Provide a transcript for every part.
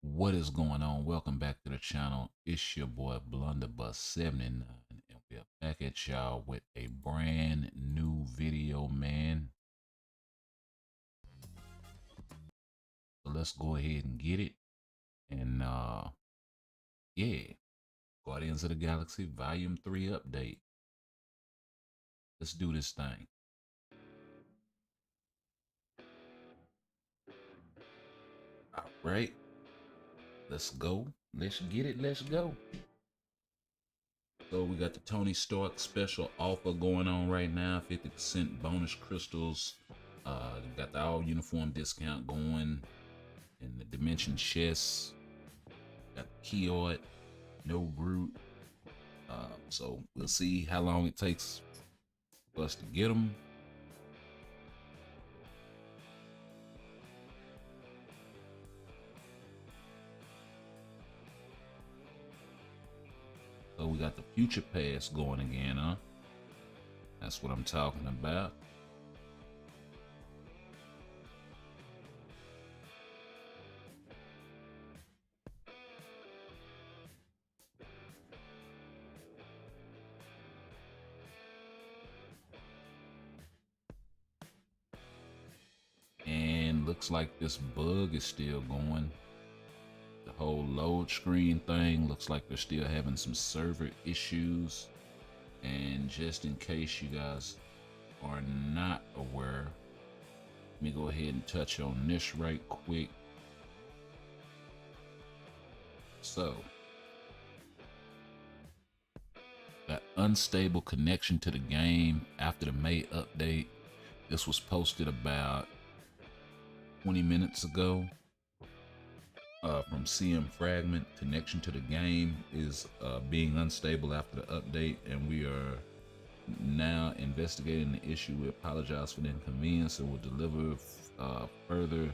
What is going on? Welcome back to the channel. It's your boy Blunderbuss79, and we're back at y'all with a brand new video, man. So let's go ahead and get it. And yeah, Guardians of the Galaxy Volume 3 update. Let's do this thing. All right, let's go. Let's get it. Let's go. So we got the Tony Stark special offer going on right now. 50% bonus crystals. Got the all uniform discount going. And the Dimension chest. Got the key art. No Groot. So we'll see how long it takes for us to get them. So we got the Future Pass going again, huh? That's what I'm talking about. And looks like this bug is still going. The whole load screen thing looks like they're still having some server issues. And just in case you guys are not aware, let me go ahead and touch on this right quick. So, got unstable connection to the game after the May update. This was posted about 20 minutes ago from CM Fragment. Connection to the game is being unstable after the update, and we are now investigating the issue. We apologize for the inconvenience and will deliver further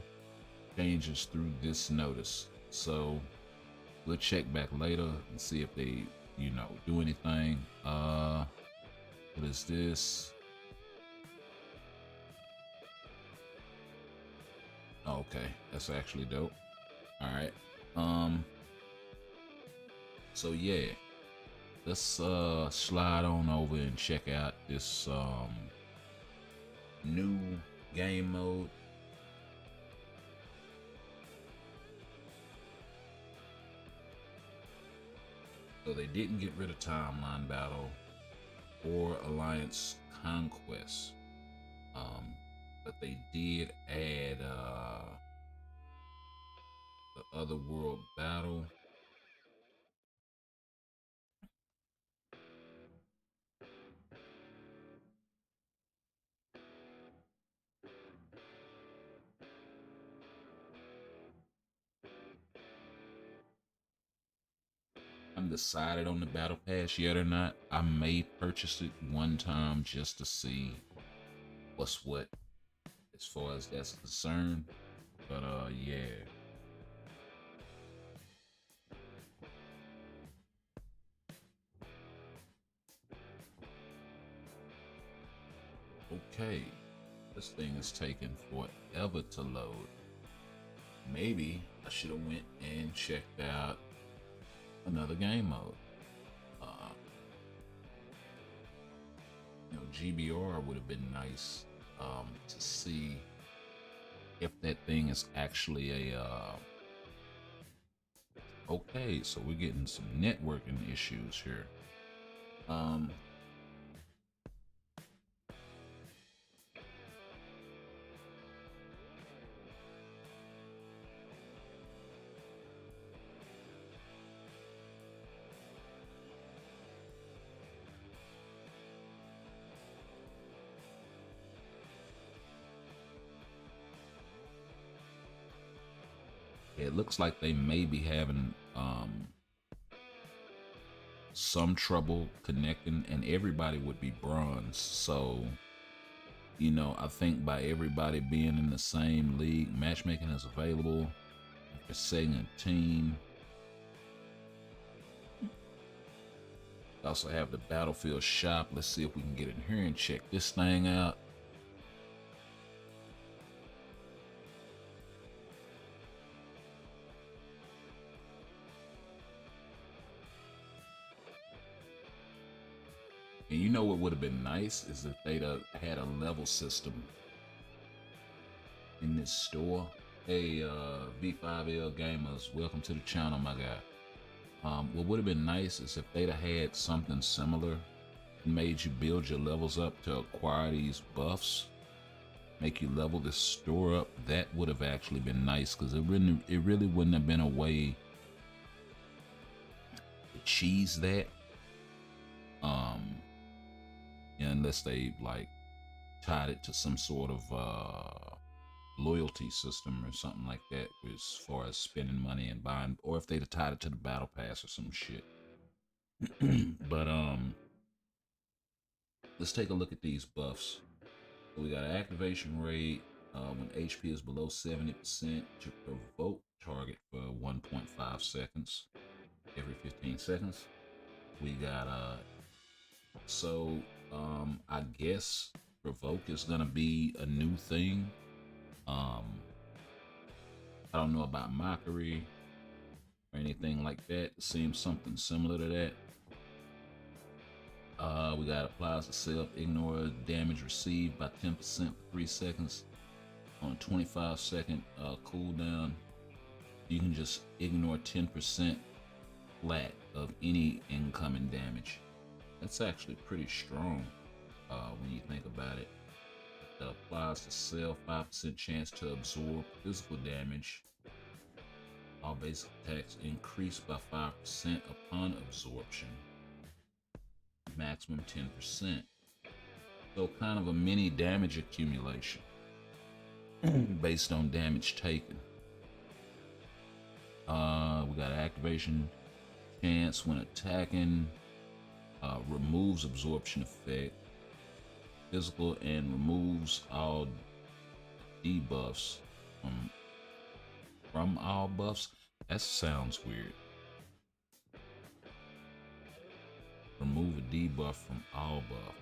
changes through this notice. So we'll check back later and see if they, do anything. What is this? Oh, okay, that's actually dope. All right. So yeah, let's slide on over and check out this new game mode. So they didn't get rid of Timeline Battle or Alliance Conquest, but they did add the Otherworld Battle. I'm decided on the battle pass yet or not. I may purchase it one time just to see what's what as far as that's concerned. But yeah. Okay. This thing is taking forever to load. Maybe I should have went and checked out another game mode. GBR would have been nice to see if that thing is actually a okay. So we're getting some networking issues here. It looks like they may be having some trouble connecting, and everybody would be bronze. So, I think by everybody being in the same league, matchmaking is available. If you're setting a team, also have the Battlefield shop. Let's see if we can get in here and check this thing out. And you know what would have been nice is if they'd had a level system in this store. Hey, V5L gamers, welcome to the channel, my guy. What would have been nice is if they'd have had something similar and made you build your levels up to acquire these buffs, make you level this store up. That would have actually been nice, because it really wouldn't have been a way to cheese that. Unless they like tied it to some sort of loyalty system or something like that, as far as spending money and buying, or if they'd have tied it to the battle pass or some shit. But let's take a look at these buffs. So we got an activation rate when HP is below 70% to provoke target for 1.5 seconds every 15 seconds. We got I guess provoke is gonna be a new thing. I don't know about mockery or anything like that. It seems something similar to that. We got applies to self, ignore damage received by 10% for 3 seconds on a 25-second cooldown. You can just ignore 10% flat of any incoming damage. That's actually pretty strong when you think about it. It applies to self, 5% chance to absorb physical damage. All basic attacks increase by 5% upon absorption. Maximum 10%. So kind of a mini damage accumulation based on damage taken. We got activation chance when attacking. Removes absorption effect, physical, and removes all debuffs from all buffs. That sounds weird. Remove a debuff from all buff.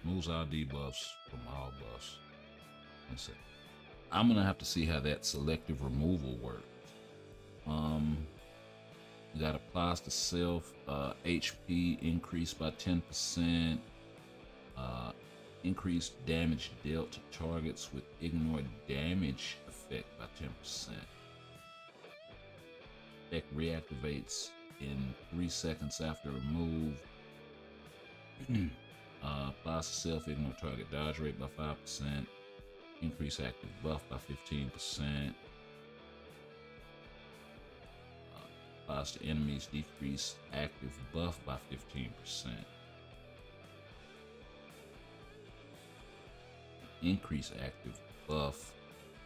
Removes all debuffs from all buffs. Let's see. I'm gonna have to see how that selective removal works. That applies to self, HP increased by 10%, increased damage dealt to targets with ignore damage effect by 10%. Effect reactivates in 3 seconds after remove. Applies to self, ignore target dodge rate by 5%, increase active buff by 15%. Applies to enemies, decrease active buff by 15%. Increase active buff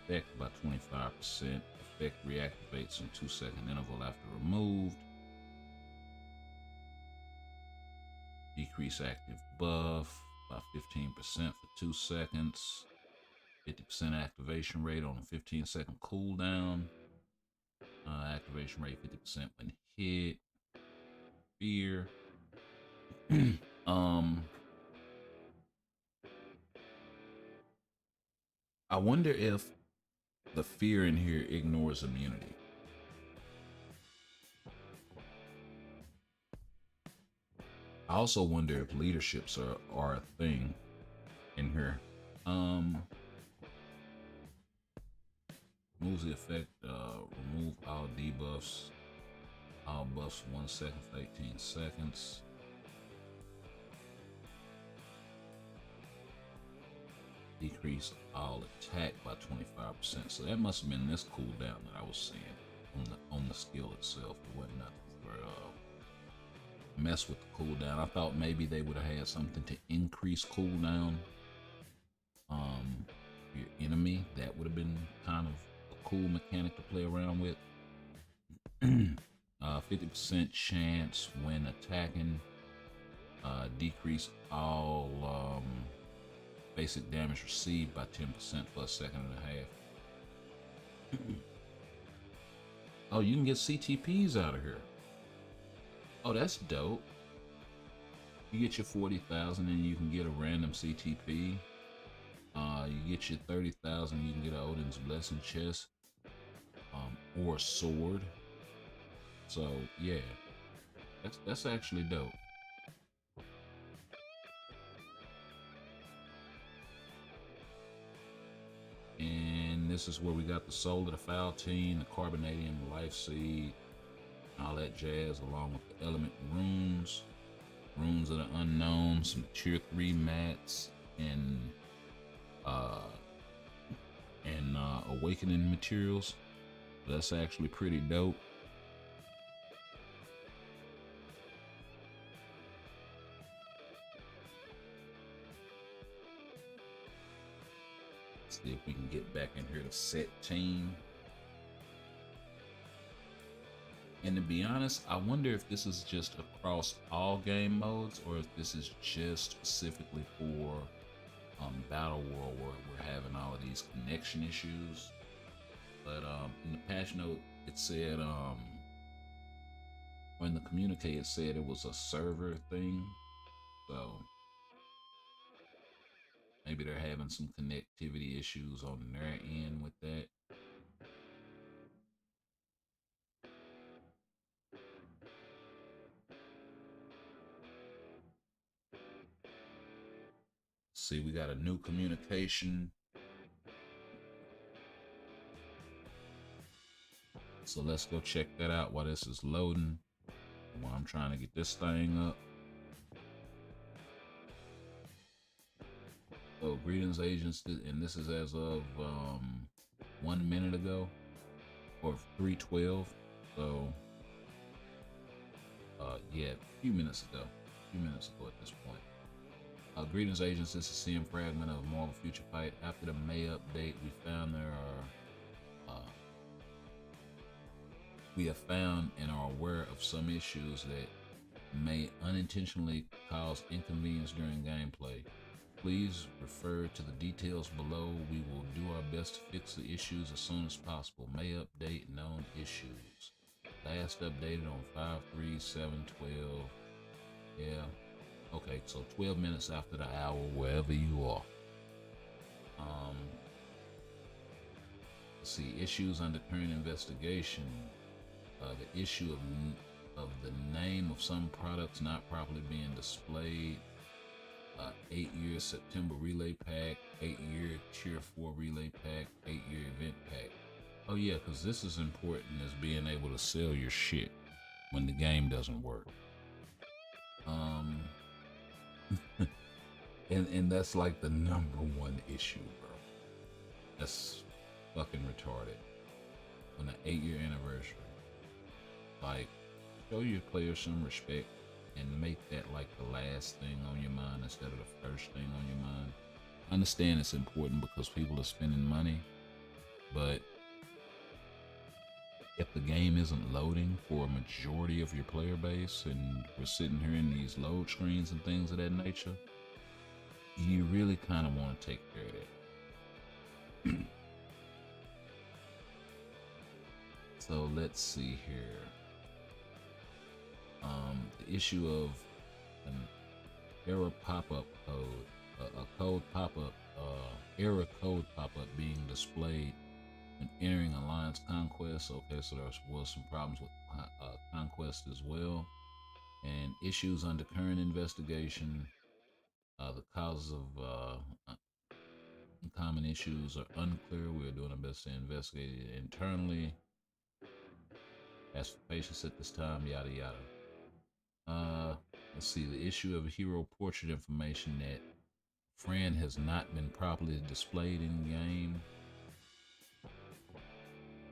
effect by 25%. Effect reactivates in 2-second interval after removed. Decrease active buff by 15% for 2 seconds. 50% activation rate on a 15-second cooldown. Activation rate 50% when hit. Fear. I wonder if the fear in here ignores immunity. I also wonder if leaderships are a thing in here. Moves the effect, remove all debuffs, all buffs 1 second for 18 seconds. Decrease all attack by 25%. So that must have been this cooldown that I was seeing on the skill itself. It wasn't nothing for mess with the cooldown. I thought maybe they would have had something to increase cooldown. Your enemy, that would have been kind of a cool mechanic to play around with. 50% chance when attacking. Decrease all basic damage received by 10% for a second and a half. Oh, you can get CTPs out of here. Oh, that's dope. You get your 40,000 and you can get a random CTP. You get your 30,000, you can get an Odin's Blessing chest, or a sword. So yeah, that's actually dope. And this is where we got the Soul of the Foul Team, the Carbonadium Life Seed, all that jazz, along with the Element Runes, Runes of the Unknown, some Tier 3 mats, and Awakening materials. That's actually pretty dope. See if we can get back in here to set team. And to be honest, I wonder if this is just across all game modes or if this is just specifically for Battle World where we're having all of these connection issues. But in the patch note, it said, or in the communique, it said it was a server thing. So maybe they're having some connectivity issues on their end with that. See, we got a new communication. So let's go check that out while this is loading. While I'm trying to get this thing up. So greetings agents, and this is as of 1 minute ago, or 3:12. So yeah, a few minutes ago at this point. Greetings agents, this is CM Fragment of Marvel Future Fight. After the May update, we have found and are aware of some issues that may unintentionally cause inconvenience during gameplay. Please refer to the details below. We will do our best to fix the issues as soon as possible. May update known issues. Last updated on 5/3/7/12. Yeah. Okay, so 12 minutes after the hour, wherever you are. Let's see, issues under current investigation. The issue of the name of some products not properly being displayed. 8-year September relay pack, 8-year tier 4 relay pack, 8-year event pack. Oh yeah, because this is important as being able to sell your shit when the game doesn't work. and that's like the #1 issue, bro. That's fucking retarded. On the 8-year anniversary, like, show your players some respect and make that like the last thing on your mind instead of the first thing on your mind. I understand it's important because people are spending money, but if the game isn't loading for a majority of your player base and we're sitting here in these load screens and things of that nature, you really kind of want to take care of that. So let's see here. The issue of an error pop-up code, a code pop-up error code pop-up being displayed when entering Alliance Conquest. Okay, so there was some problems with Conquest as well. And issues under current investigation. The causes of common issues are unclear. We're doing our best to investigate it internally. Ask for patience at this time, yada yada. Let's see, the issue of hero portrait information that friend has not been properly displayed in game.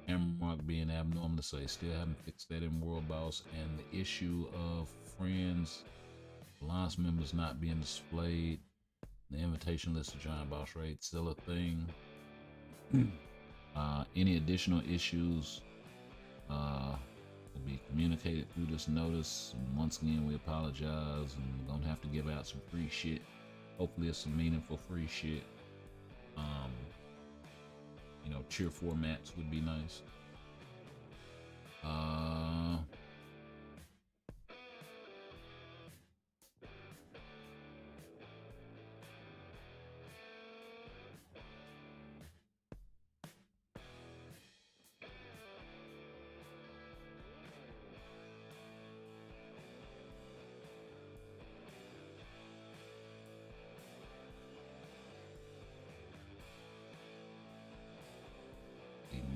Camera mark being abnormal, so they still haven't fixed that in World Boss. And the issue of friends, alliance members not being displayed. The invitation list of giant boss raid still a thing. Any additional issues will be communicated through this notice. And once again, we apologize, and we're gonna have to give out some free shit. Hopefully it's some meaningful free shit. You know, cheer formats would be nice.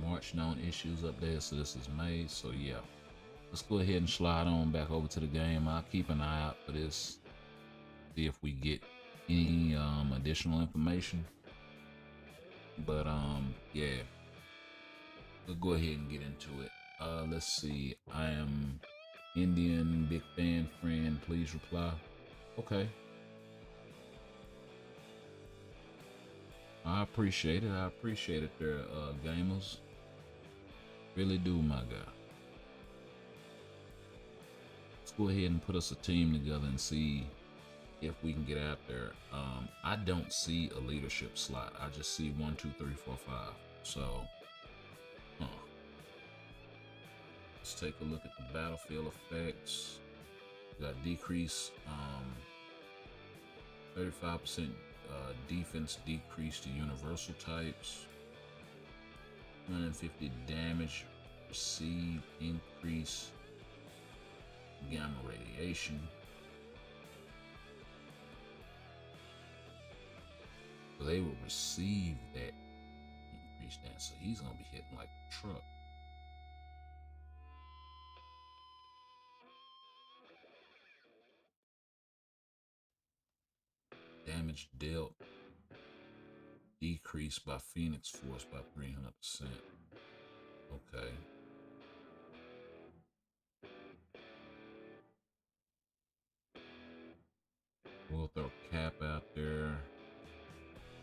March known issues up there, so this is May. So yeah, let's go ahead and slide on back over to the game. I'll keep an eye out for this, see if we get any additional information. But yeah, we'll go ahead and get into it. Let's see, I am Indian big fan friend, please reply. Okay, I appreciate it. I appreciate it there, gamers. Really do, my guy. Let's go ahead and put us a team together and see if we can get out there. I don't see a leadership slot. I just see 1, 2, 3, 4, 5. So, let's take a look at the battlefield effects. We got decrease, 35% defense decrease to universal types. 150 damage received, increase gamma radiation. So they will receive that increased damage. So he's gonna be hitting like a truck. Damage dealt decreased by Phoenix Force by 300%. Okay. We'll throw Cap out there.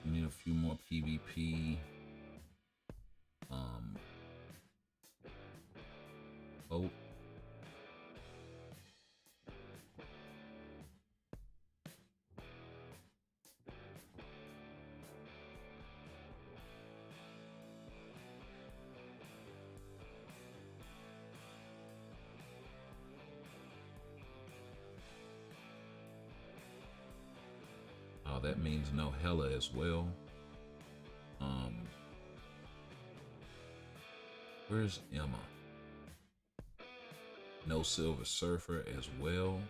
We need a few more PvP. Oh. That means no Hella as well. Where's Emma? No Silver Surfer as well.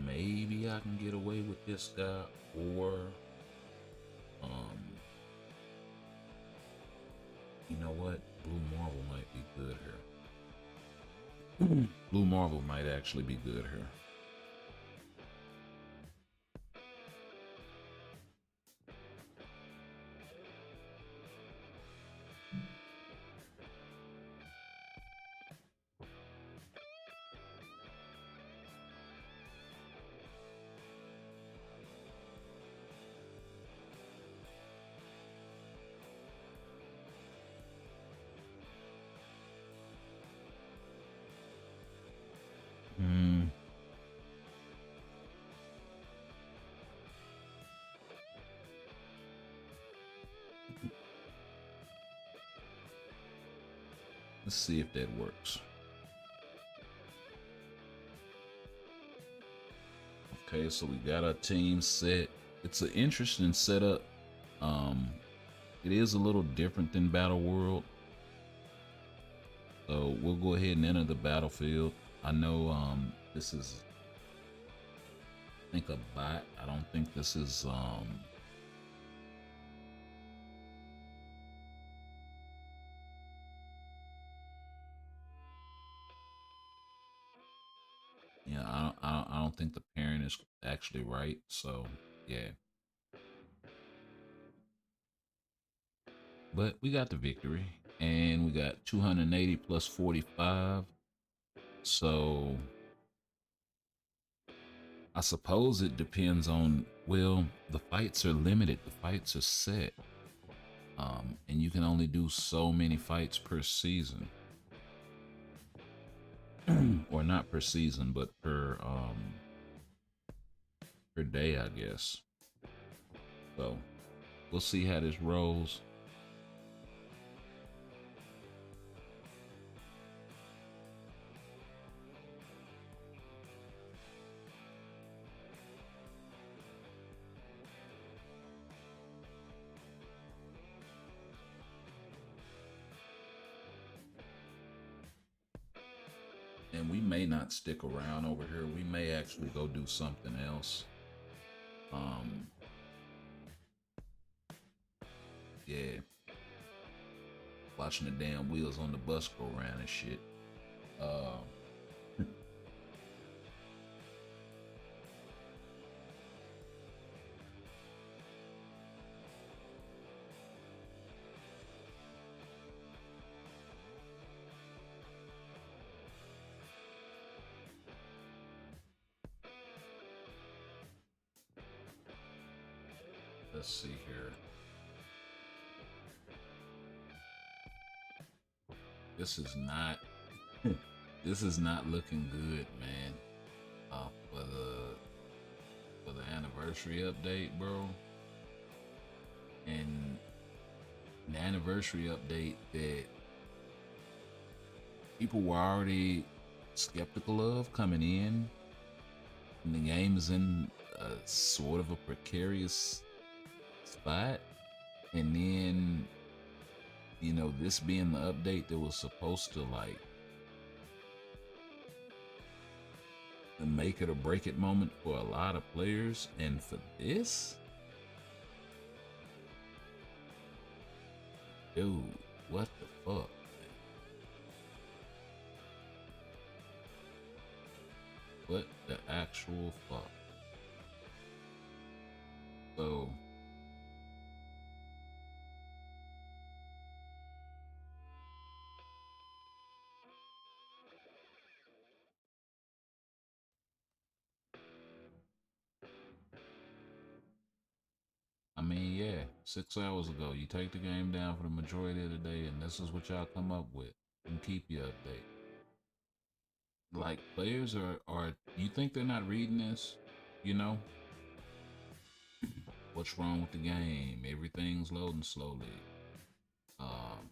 Maybe I can get away with this guy, or you know what? Blue Marvel might be good here. Blue Marvel might actually be good here. Let's see if that works. Okay, so we got our team set. It's an interesting setup. It is a little different than Battle World. So we'll go ahead and enter the battlefield. I know this is, I think, a bot. I don't think this is yeah, I don't think the parent is actually right. So yeah, but we got the victory, and we got 280 plus 45. So I suppose it depends on, well, the fights are limited. The fights are set, and you can only do so many fights per season. Or not per season, but per day, I guess. So we'll see how this rolls. And we may not stick around over here. We may actually go do something else. Yeah. Watching the damn wheels on the bus go around and shit. Let's see here. This is not this is not looking good, man. For the anniversary update, bro. And the anniversary update that people were already skeptical of coming in, and the game is in a sort of a precarious spot, and then, you know, this being the update that was supposed to like the make it or break it moment for a lot of players, and for this, dude, what the fuck? What the actual fuck? So I mean, yeah, 6 hours ago, you take the game down for the majority of the day, and this is what y'all come up with, and keep your update. Like, players are, you think they're not reading this? You know? What's wrong with the game? Everything's loading slowly. Um,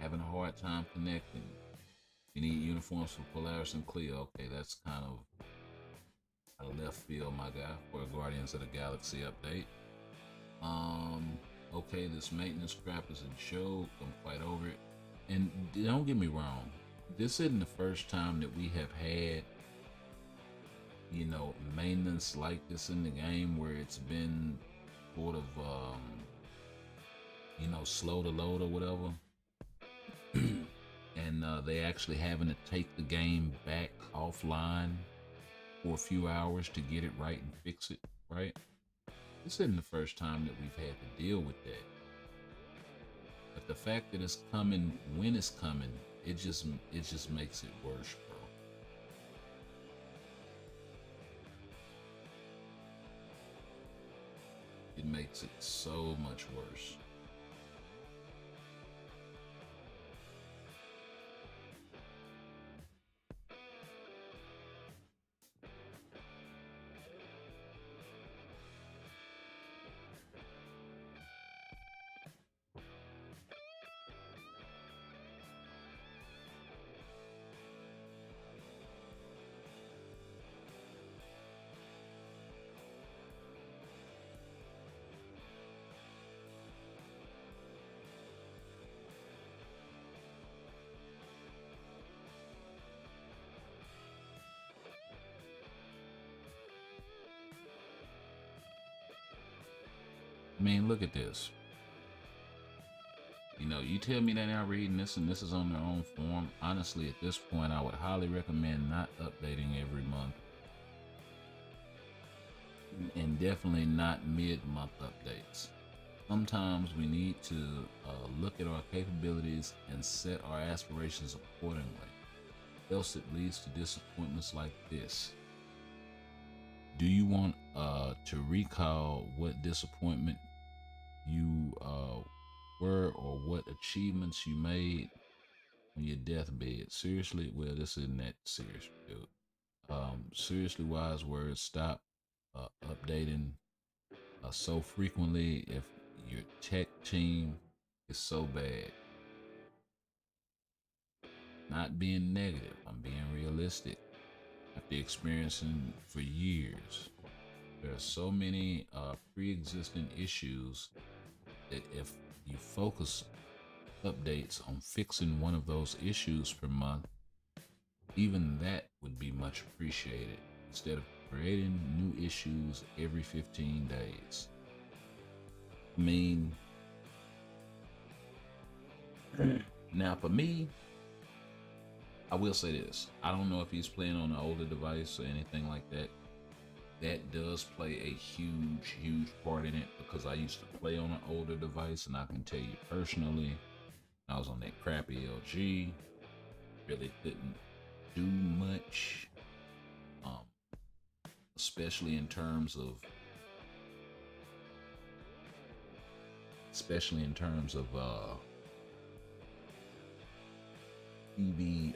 Having a hard time connecting. You need uniforms for Polaris and Cleo. Okay, that's kind of a left field, my guy, for a Guardians of the Galaxy update. Okay, this maintenance crap is a joke. I'm quite over it. And don't get me wrong, this isn't the first time that we have had, you know, maintenance like this in the game, where it's been sort of, you know, slow to load or whatever. And they actually having to take the game back offline for a few hours to get it right and fix it right. This isn't the first time that we've had to deal with that. But the fact that it's coming when it's coming, it just makes it worse, bro. It makes it so much worse. I mean, look at this. You know, you tell me they're not reading this and this is on their own form. Honestly, at this point, I would highly recommend not updating every month. And definitely not mid-month updates. Sometimes we need to look at our capabilities and set our aspirations accordingly. Else it leads to disappointments like this. Do you want to recall what disappointment you were or what achievements you made on your deathbed? Seriously, well, this isn't that serious, dude. Seriously, wise words. Stop updating so frequently if your tech team is so bad. Not being negative, I'm being realistic. After experiencing for years, there are so many pre-existing issues that if you focus updates on fixing one of those issues per month, even that would be much appreciated instead of creating new issues every 15 days. I mean, now for me, I will say this. I don't know if he's playing on an older device or anything like that. That does play a huge part in it because I used to play on an older device, and I can tell you personally, I was on that crappy LG, really couldn't do much, especially in terms of TV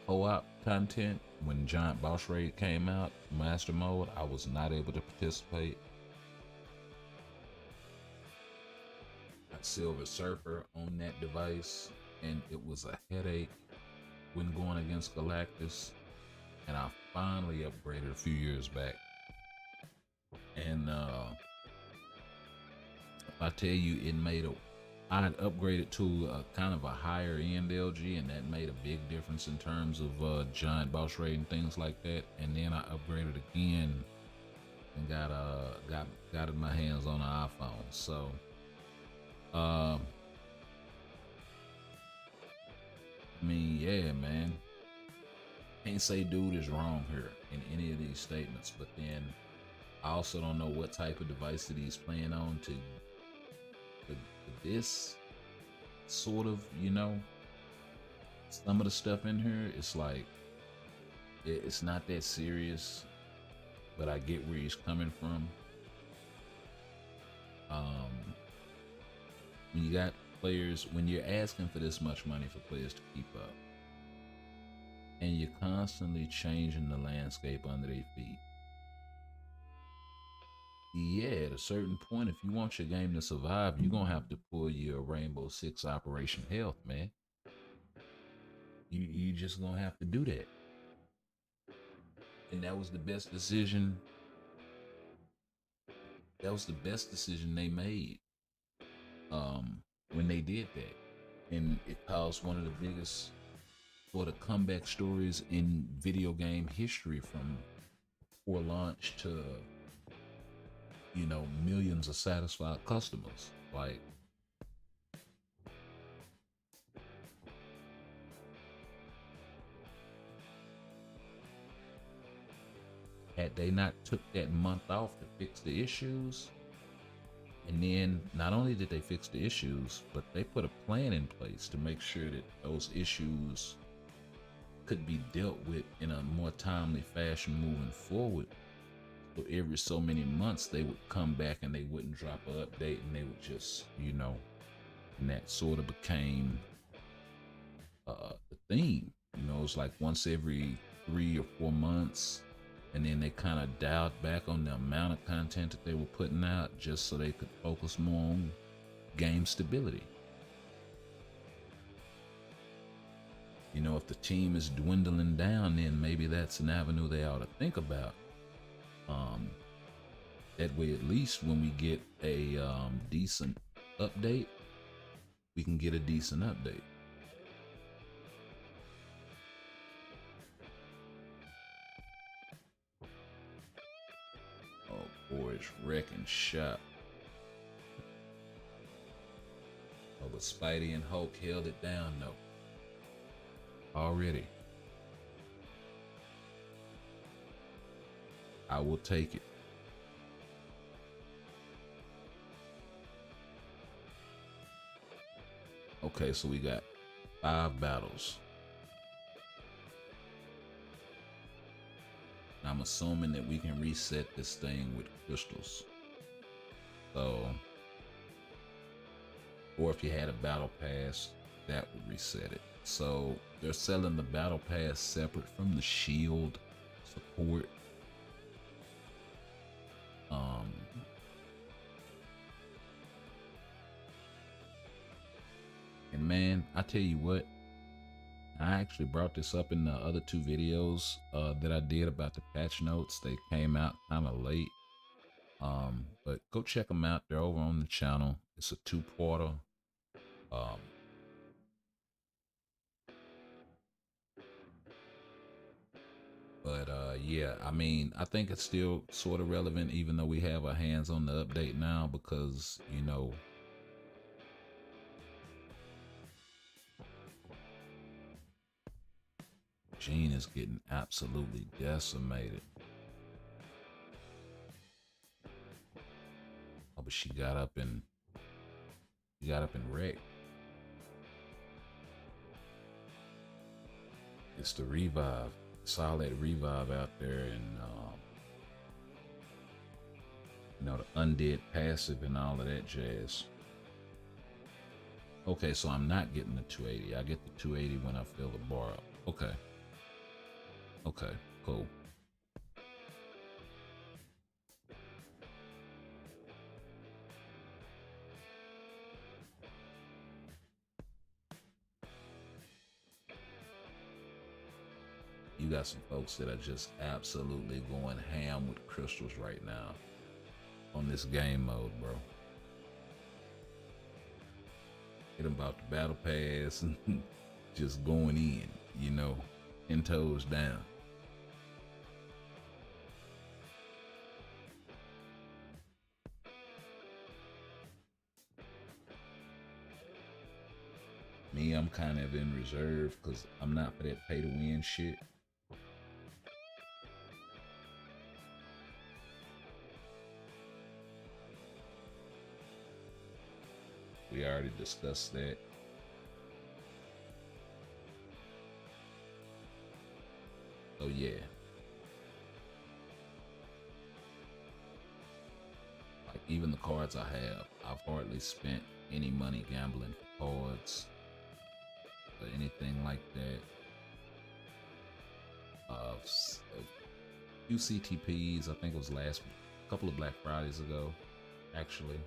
co-op content. When Giant Boss Raid came out, Master Mode, I was not able to participate. Got Silver Surfer on that device, and it was a headache when going against Galactus, and I finally upgraded a few years back. And if I tell you, I had upgraded to a kind of a higher end LG, and that made a big difference in terms of Giant Boss Raid and things like that. And then I upgraded again and got my hands on an iPhone. So I mean, yeah, man, can't say dude is wrong here in any of these statements, but then I also don't know what type of device that he's playing on to this sort of, you know, some of the stuff in here, it's like it's not that serious, but I get where he's coming from. When you got players, when you're asking for this much money for players to keep up, and you're constantly changing the landscape under their feet, yeah, at a certain point, if you want your game to survive, you're gonna have to pull your Rainbow Six Operation Health, man. You just gonna have to do that. And that was the best decision. That was the best decision they made when they did that. And it caused one of the biggest sort of comeback stories in video game history, from poor launch to, you know, millions of satisfied customers. Like, had they not took that month off to fix the issues, and then not only did they fix the issues, but they put a plan in place to make sure that those issues could be dealt with in a more timely fashion moving forward. So every so many months they would come back and they wouldn't drop an update, and they would just, you know, and that sort of became the theme. You know, it's like once every 3 or 4 months, and then they kind of dialed back on the amount of content that they were putting out just so they could focus more on game stability. You know, if the team is dwindling down, then maybe that's an avenue they ought to think about. That way, at least when we get a decent update, we can get a decent update. Oh boy. just wrecking shop. Oh, but Spidey and Hulk held it down though. Already. I will take it. Okay, so we got 5 battles. I'm assuming that we can reset this thing with crystals. So, or if you had a battle pass, that would reset it. So they're selling the battle pass separate from the shield support. And man, I tell you what, I actually brought this up in the other 2 videos that I did about the patch notes. They came out kind of late, but go check them out. They're over on the channel. It's a 2-parter. But yeah, I mean, I think it's still sort of relevant, even though we have our hands on the update now, because you know, Jean is getting absolutely decimated. Oh, but she got up and wrecked. It's the revive. Saw that revive out there, and you know, the undead passive and all of that jazz. Okay, so I'm not getting the 280. I get the 280 when I fill the bar up. Okay. Okay, cool. You got some folks that are just absolutely going ham with crystals right now on this game mode, bro. Get about the battle pass and just going in, you know, 10 toes down. Me, I'm kind of in reserve because I'm not for that pay to win shit. We already discussed that. So yeah. Like even the cards I have, I've hardly spent any money gambling for cards or anything like that. A few CTPs, I think it was a couple of Black Fridays ago, actually.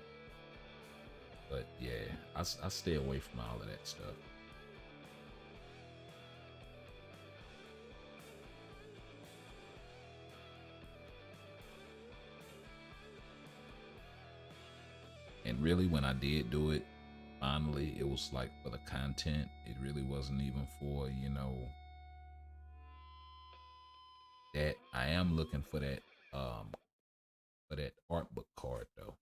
But yeah, I stay away from all of that stuff. And really, when I did do it, finally, it was like for the content. It really wasn't even for, you know, that I am looking for that art book card though.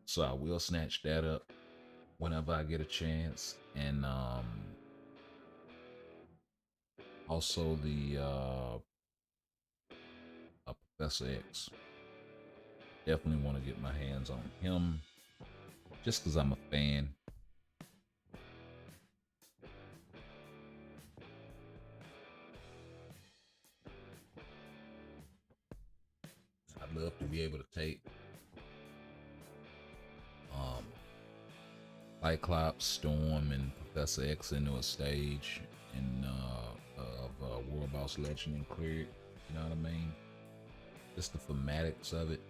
So I will snatch that up whenever I get a chance. And also the Professor X. Definitely want to get my hands on him just because I'm a fan. I'd love to be able to take Cyclops, Storm, and Professor X into a stage in of World Boss Legend and clear it. You know what I mean? Just the thematics of it.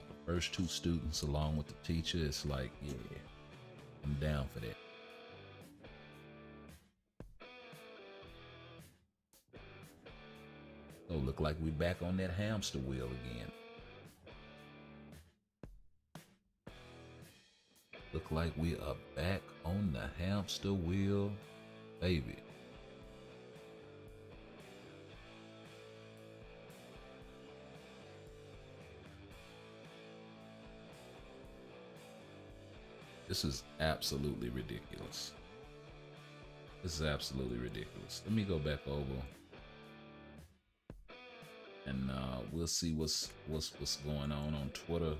The first 2 students along with the teacher, it's like, yeah, I'm down for that. So look like we back on that hamster wheel again. Look like we are back on the hamster wheel, baby. This is absolutely ridiculous. This is absolutely ridiculous. Let me go back over and we'll see what's going on Twitter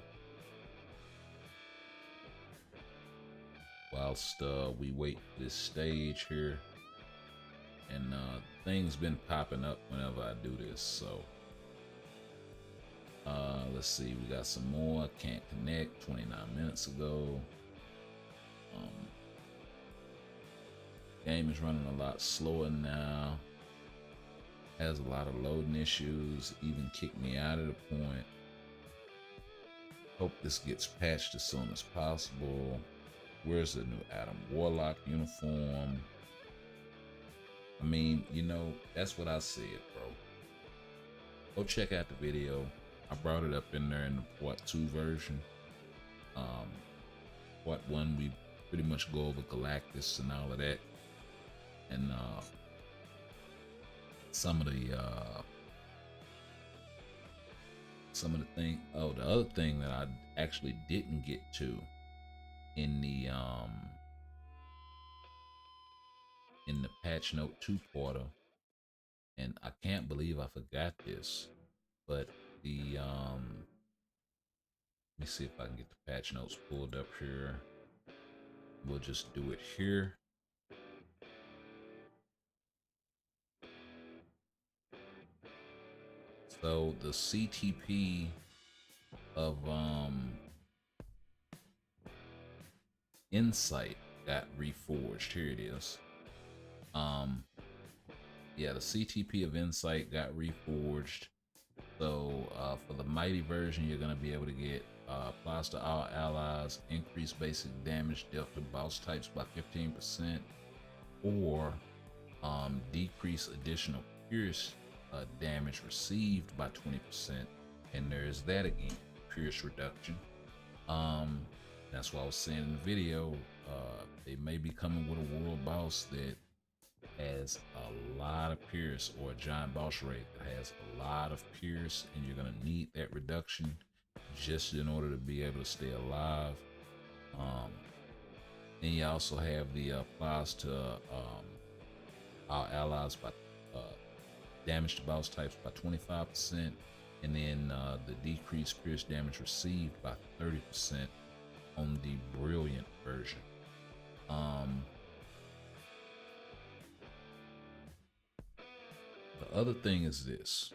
whilst we wait for this stage here. And things been popping up whenever I do this, so let's see, we got some more. Can't connect 29 minutes ago. Game is running a lot slower now, has a lot of loading issues, even kicked me out of the point. Hope this gets patched as soon as possible. Where's the new Adam Warlock uniform? I mean, you know, that's what I said, bro. Go check out the video. I brought it up in there in the part 2 version. Part 1, we pretty much go over Galactus and all of that. And some of the thing. Oh, the other thing that I actually didn't get to in the patch note 2-parter, and I can't believe I forgot this, but the let me see if I can get the patch notes pulled up here. We'll just do it here. So the CTP of Insight got reforged. Here it is. Yeah, the CTP of Insight got reforged. So for the mighty version, you're gonna be able to get applies to all allies, increase basic damage dealt to boss types by 15%, or decrease additional pierce damage received by 20%. And there's that again, pierce reduction. That's why I was saying in the video, they may be coming with a world boss that has a lot of pierce, or a giant boss raid that has a lot of pierce, and you're gonna need that reduction just in order to be able to stay alive. Then you also have the applies to all allies by damage to boss types by 25%, and then the decreased pierce damage received by 30% on the brilliant version. The other thing is this,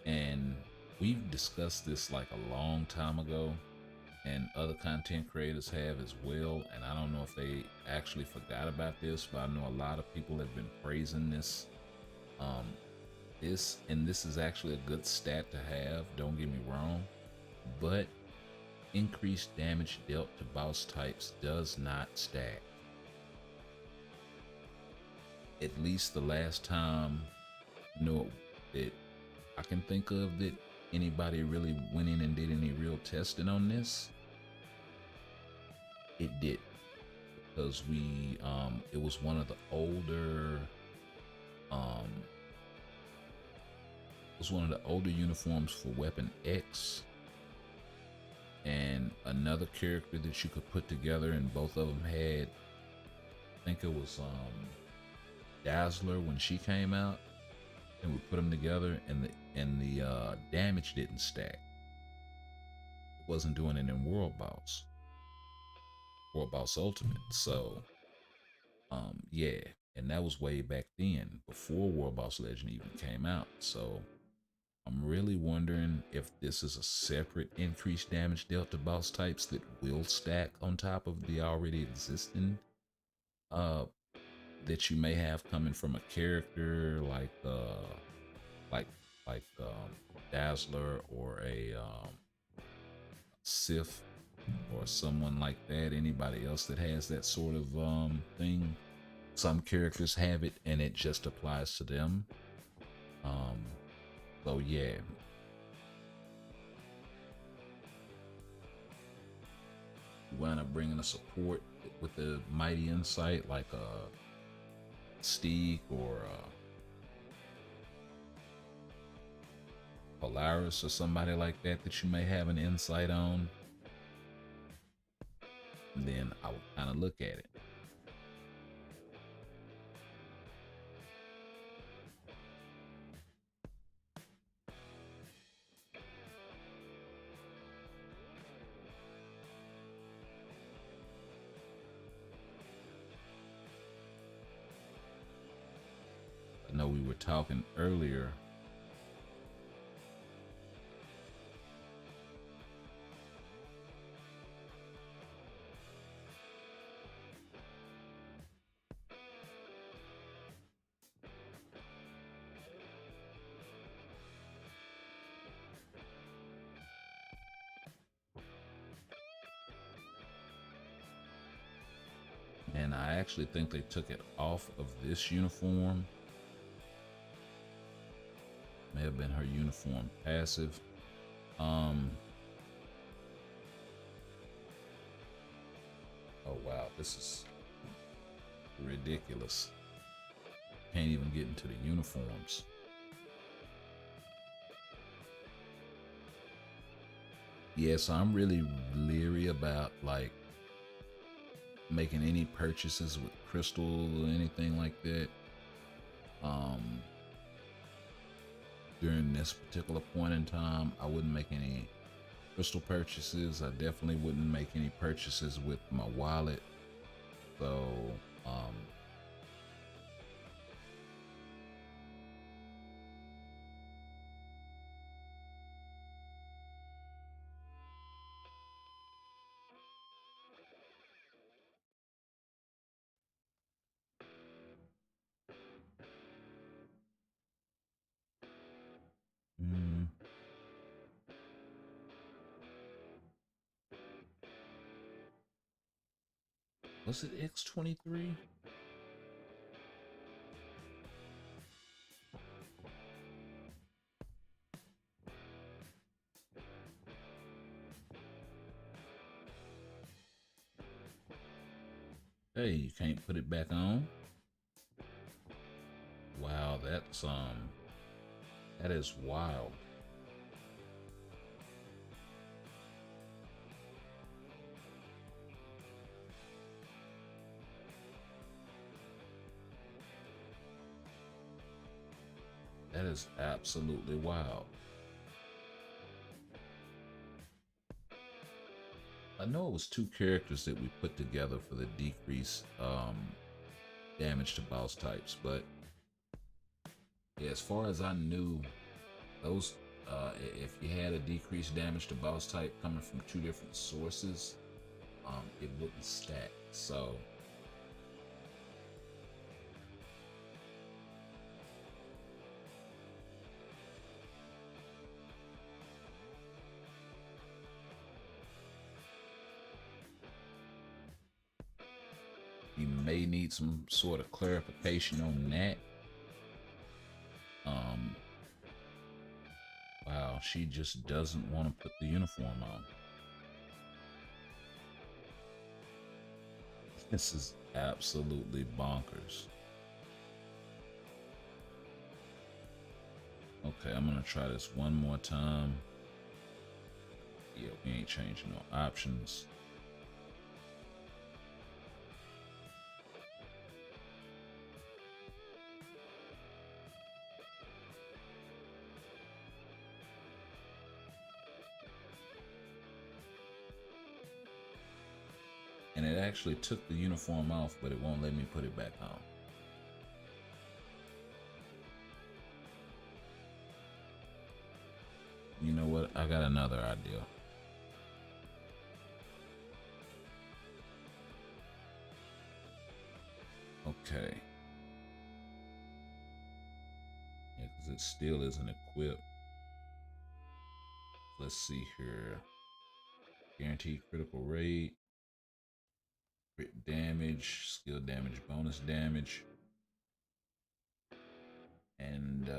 and we've discussed this like a long time ago, and other content creators have as well, and I don't know if they actually forgot about this, but I know a lot of people have been praising this. This is actually a good stat to have, don't get me wrong, but increased damage dealt to boss types does not stack. At least the last time, you know, that I can think of that anybody really went in and did any real testing on this, it did, because we it was one of the older uniforms for Weapon X, and another character that you could put together, and both of them had, I think it was Dazzler when she came out, and we put them together, and the damage didn't stack. It wasn't doing it in World Boss Ultimate. So yeah, and that was way back then, before World Boss Legend even came out. So I'm really wondering if this is a separate increased damage dealt to boss types that will stack on top of the already existing that you may have coming from a character like Dazzler, or a Sith, or someone like that. Anybody else that has that sort of thing. Some characters have it and it just applies to them. So yeah. You wind up bringing a support with the mighty insight, like a Steak or Polaris or somebody like that you may have an insight on. And then I would kind of look at it. I know we were talking earlier. And I actually think they took it off of this uniform. May have been her uniform passive. Oh wow, this is ridiculous. Can't even get into the uniforms. Yeah, so I'm really leery about like making any purchases with crystal or anything like that. During this particular point in time, I wouldn't make any crystal purchases. I definitely wouldn't make any purchases with my wallet. So, mm, was it X23? Hey, you can't put it back on? Wow, that is wild. That is absolutely wild. I know it was two characters that we put together for the decreased damage to boss types, but yeah, as far as I knew, those if you had a decreased damage to boss type coming from two different sources, it wouldn't stack. So you may need some sort of clarification on that. Wow, she just doesn't want to put the uniform on. This is absolutely bonkers. Okay, I'm gonna try this one more time. Yeah, we ain't changing no options. And it actually took the uniform off, but it won't let me put it back on. You know what? I got another idea. Okay. Yeah, because it still isn't equipped. Let's see here. Guaranteed critical rate, crit damage, skill damage, bonus damage, and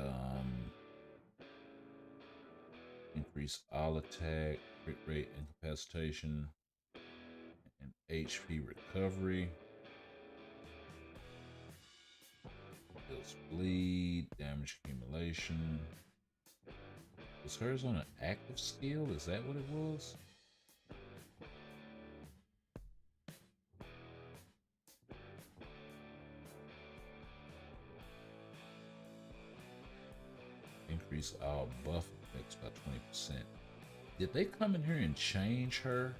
increase all attack, crit rate, incapacitation, and HP recovery. Deals bleed, damage accumulation. Was hers on an active skill? Is that what it was? increase all buff effects by 20%. Did they come in here and change her?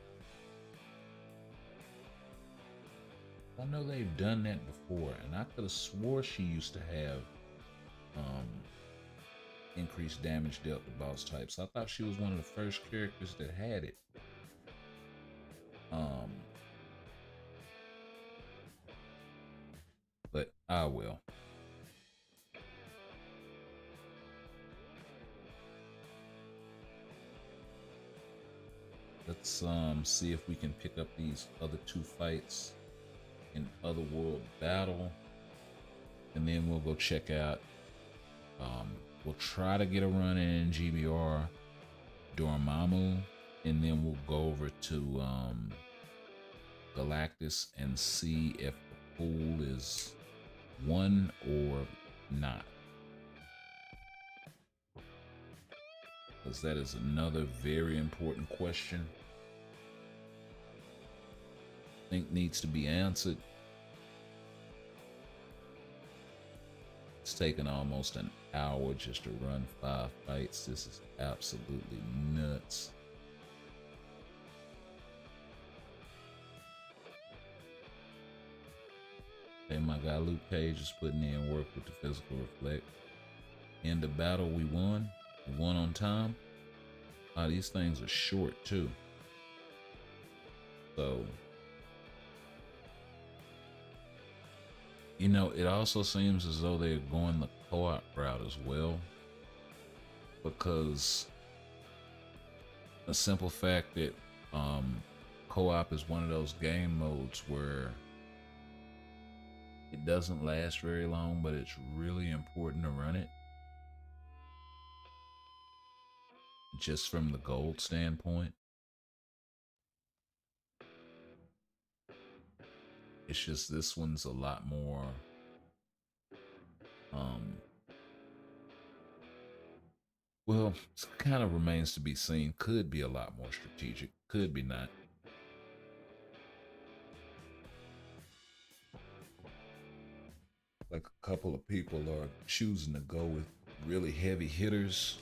I know they've done that before, and I could have swore she used to have increased damage dealt to boss types. I thought she was one of the first characters that had it. But I will. Let's see if we can pick up these other 2 fights in Otherworld Battle, and then we'll go check out. We'll try to get a run in GBR Dormammu, and then we'll go over to Galactus and see if the pool is won or not, because that is another very important question I think needs to be answered. It's taken almost an hour just to run 5 fights. This is absolutely nuts. Okay, my guy Luke Cage is putting in work with the physical reflect. In the battle, we won. We won on time. These things are short too. So, you know, it also seems as though they're going the co-op route as well, because the simple fact that co-op is one of those game modes where it doesn't last very long, but it's really important to run it just from the gold standpoint. It's just this one's a lot more well, it kind of remains to be seen. Could be a lot more strategic, could be not. Like a couple of people are choosing to go with really heavy hitters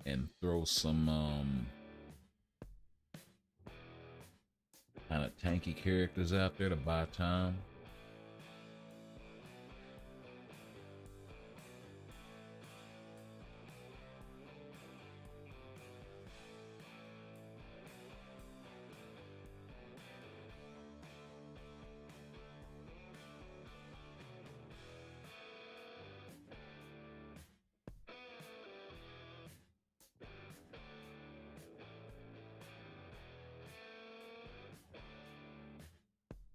and throw some kind of tanky characters out there to buy time.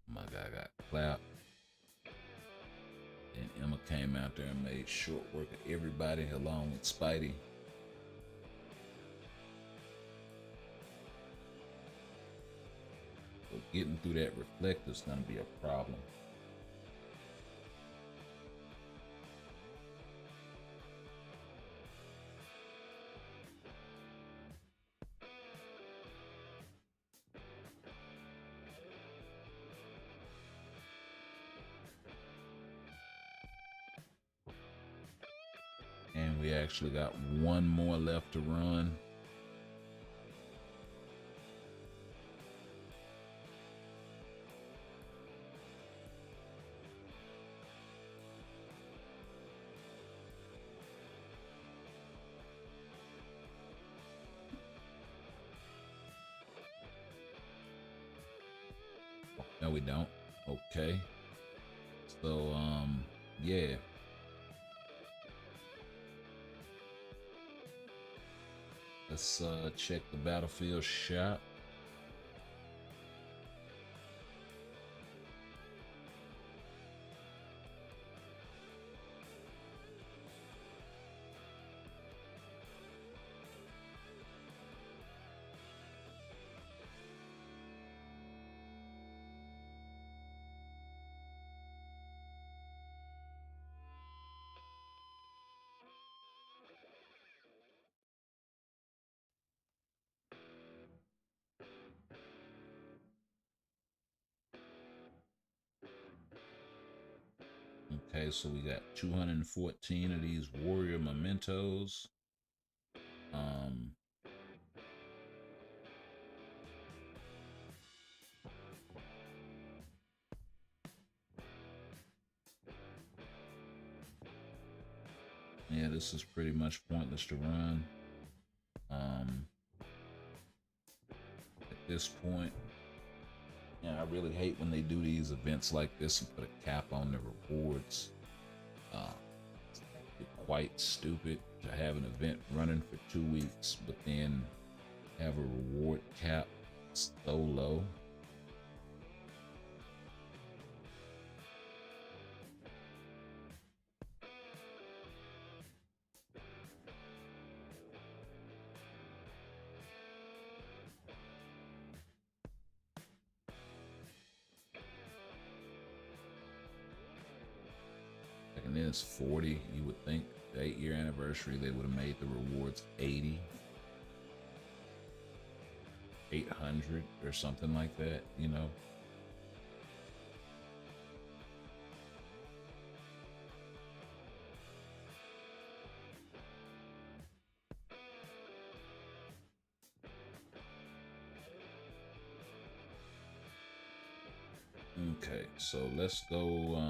My guy got clapped. And Emma came out there and made short work of everybody along with Spidey. So getting through that reflector is going to be a problem. And we actually got one more left to run. No, we don't. Okay. So, yeah. Let's check the battlefield shop. Okay, so we got 214 of these warrior mementos. Yeah, this is pretty much pointless to run. At this point, yeah, I really hate when they do these events like this and put a cap on the rewards. It's quite stupid to have an event running for 2 weeks, but then have a reward cap so low. And then it's 40. You would think the 8-year anniversary, they would have made the rewards 80, 800 or something like that, you know? Okay, so let's go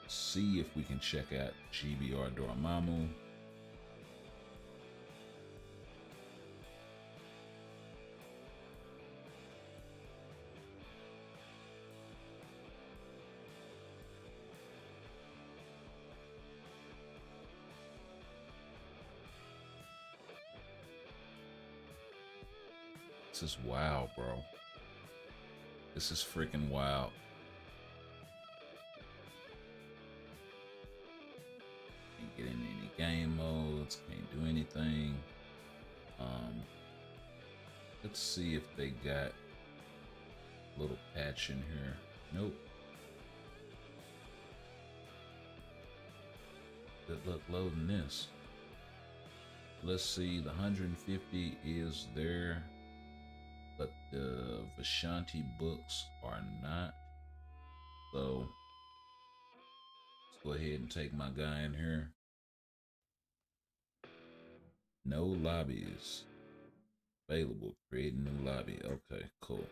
see if we can check out GBR Dormammu. This is wild, bro. This is freaking wild. Can't get in any game modes, can't do anything. Let's see if they got a little patch in here. Nope. Good luck loading this. Let's see, the 150 is there, but the Vishanti books are not. So let's go ahead and take my guy in here. No lobbies available. Create a new lobby. Okay, cool.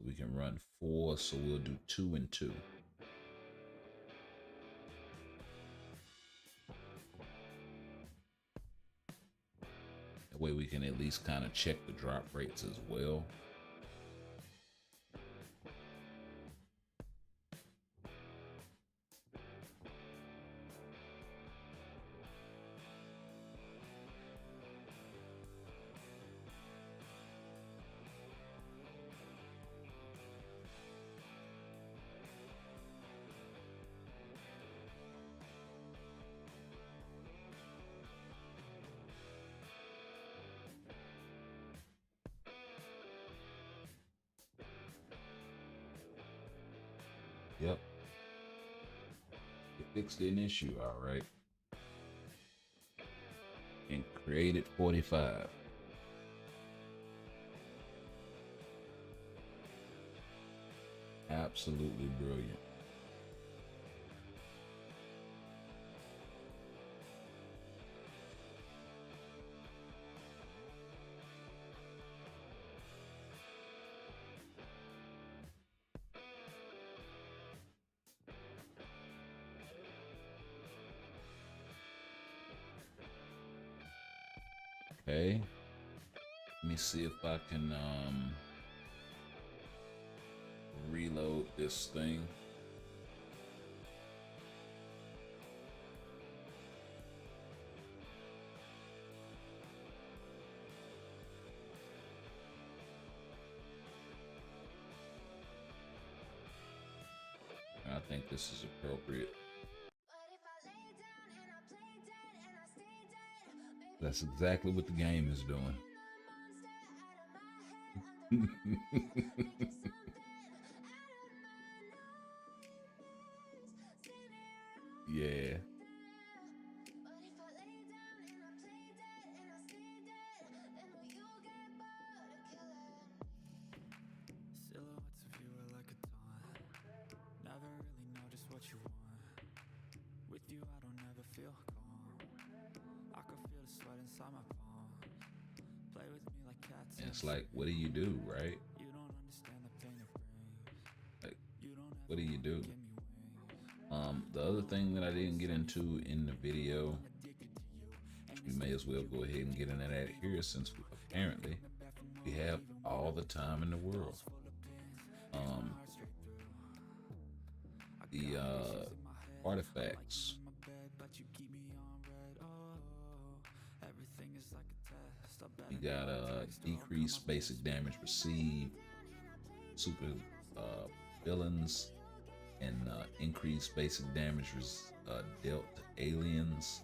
We can run 4, so we'll do 2 and 2. That way we can at least kind of check the drop rates as well. Yep. It fixed an issue, all right. And created 45. Absolutely brilliant. Okay. Let me see if I can reload this thing. I think this is appropriate. That's exactly what the game is doing. Yeah. what you want. With you I don't ever feel calm. I can feel the sweat inside my palm. Play with me like cats. And it's like, what do you do, right? You don't understand the pain it brings. Like, You don't what do you ever do? give me wings. The other thing that I didn't get into in the video, we may as well go ahead and get into that here, since apparently we have all the time in the world. The artifacts. You got decreased basic damage received, super villains, and increased basic damage dealt to aliens.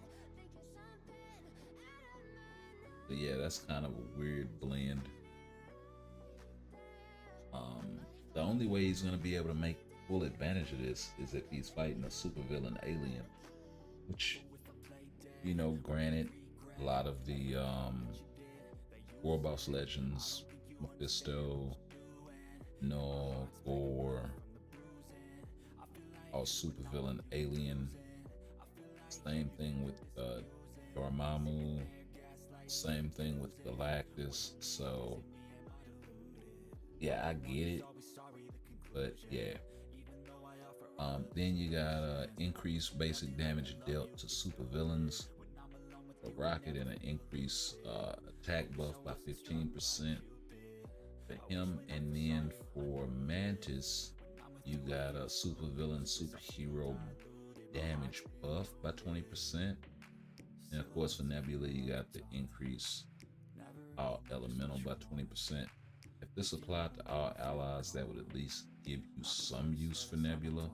So yeah, that's kind of a weird blend. The only way he's going to be able to make full advantage of this is if he's fighting a supervillain alien, which, you know, granted, a lot of the War Boss Legends, Mephisto, Null, Gore, all supervillain alien. Same thing with Dormammu, same thing with Galactus. So yeah, I get it, but yeah. Then you got increased basic damage dealt to supervillains, a rocket, and an increased attack buff by 15% for him. And then for Mantis, you got a supervillain superhero damage buff by 20%. And of course for Nebula, you got the increase all elemental by 20%. If this applied to all allies, that would at least give you some use for Nebula.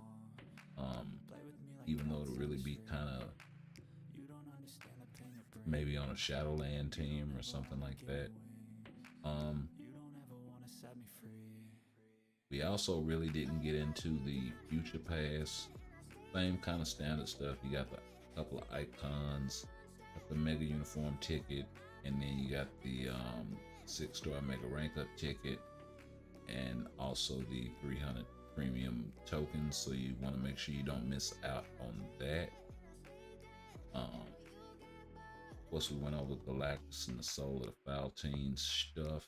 Even though it'll really be kind of maybe on a Shadowland team or something like that. We also really didn't get into the future pass. Same kind of standard stuff. You got the couple of icons, got the mega uniform ticket, and then you got the 6-star mega rank up ticket, and also the 300 premium tokens. So you want to make sure you don't miss out on that. Of course, we went over Galactus and the Soul of the Faltine stuff.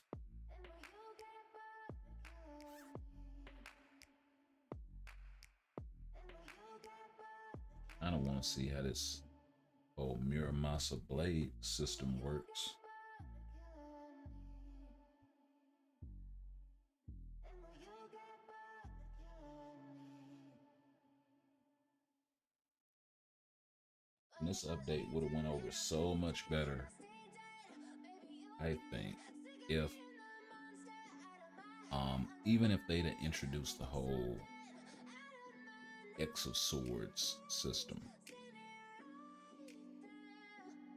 I don't want to see how this whole Muramasa blade system works. And this update would have went over so much better, I think, if even if they'd have introduced the whole X of Swords system.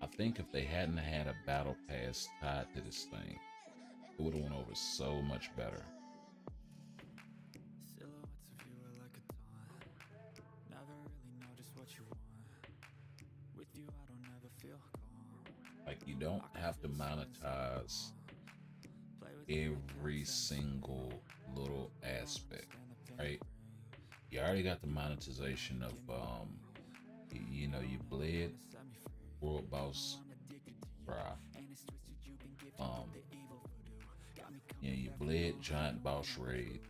I think if they hadn't had a battle pass tied to this thing, it would have went over so much better. Like, you don't have to monetize every single little aspect, right? You already got the monetization of you know, you bled World Boss Bra, you know, you bled Giant Boss Raid,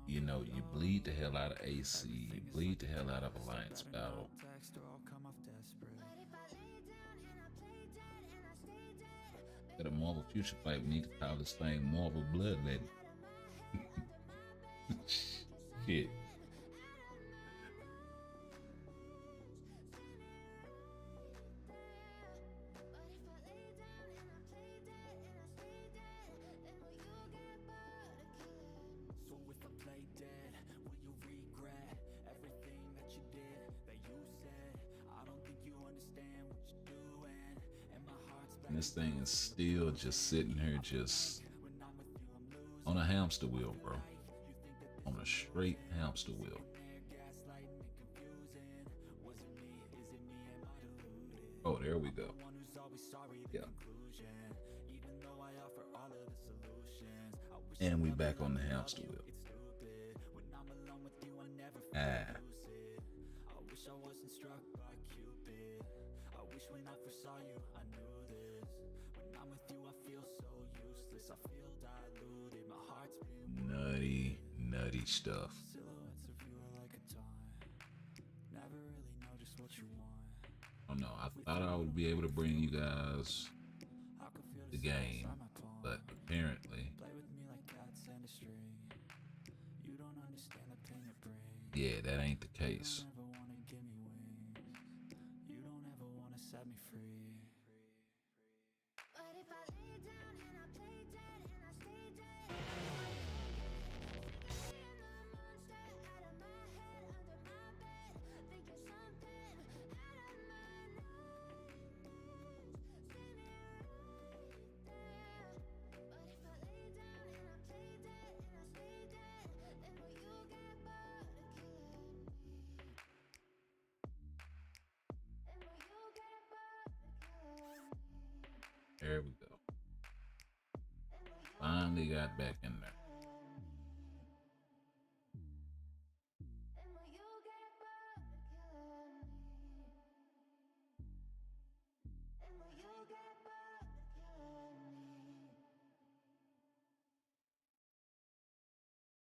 you know, you bleed the hell out of AC, you bleed the hell out of Alliance Battle. At a Marvel Future Fight, we need to call this thing Marvel Bloodletting. Shit. And this thing is still just sitting here, just on a hamster wheel, bro. On a straight hamster wheel. Oh, there we go. Yeah. And we back on the hamster wheel. Ah. I wish I wasn't struck by Cupid. I wish when I first saw you I knew this. When I'm with you I feel so useless. I feel diluted. My heart's been Nutty stuff. silhouettes of you are like a taunt. Never really know just what you want. Oh no, I thought I would be able to bring you guys I could feel the the sun game, inside my palm. but apparently, Play with me like cats and a string. You don't understand the pain it brings. yeah, that ain't the case. You don't ever wanna give me wings. You don't ever wanna set me free. But if I lay down and I play dead and I stay dead, the monster out of my head, under my bed, think you're something out of my nightmares. See me right there. But if I lay down and I play dead and I stay dead, then will you get bored of killing me? And will you get bored of killing me? There we go. Finally got back in there. And will you get bored of killing me? And will you get bored of killing me?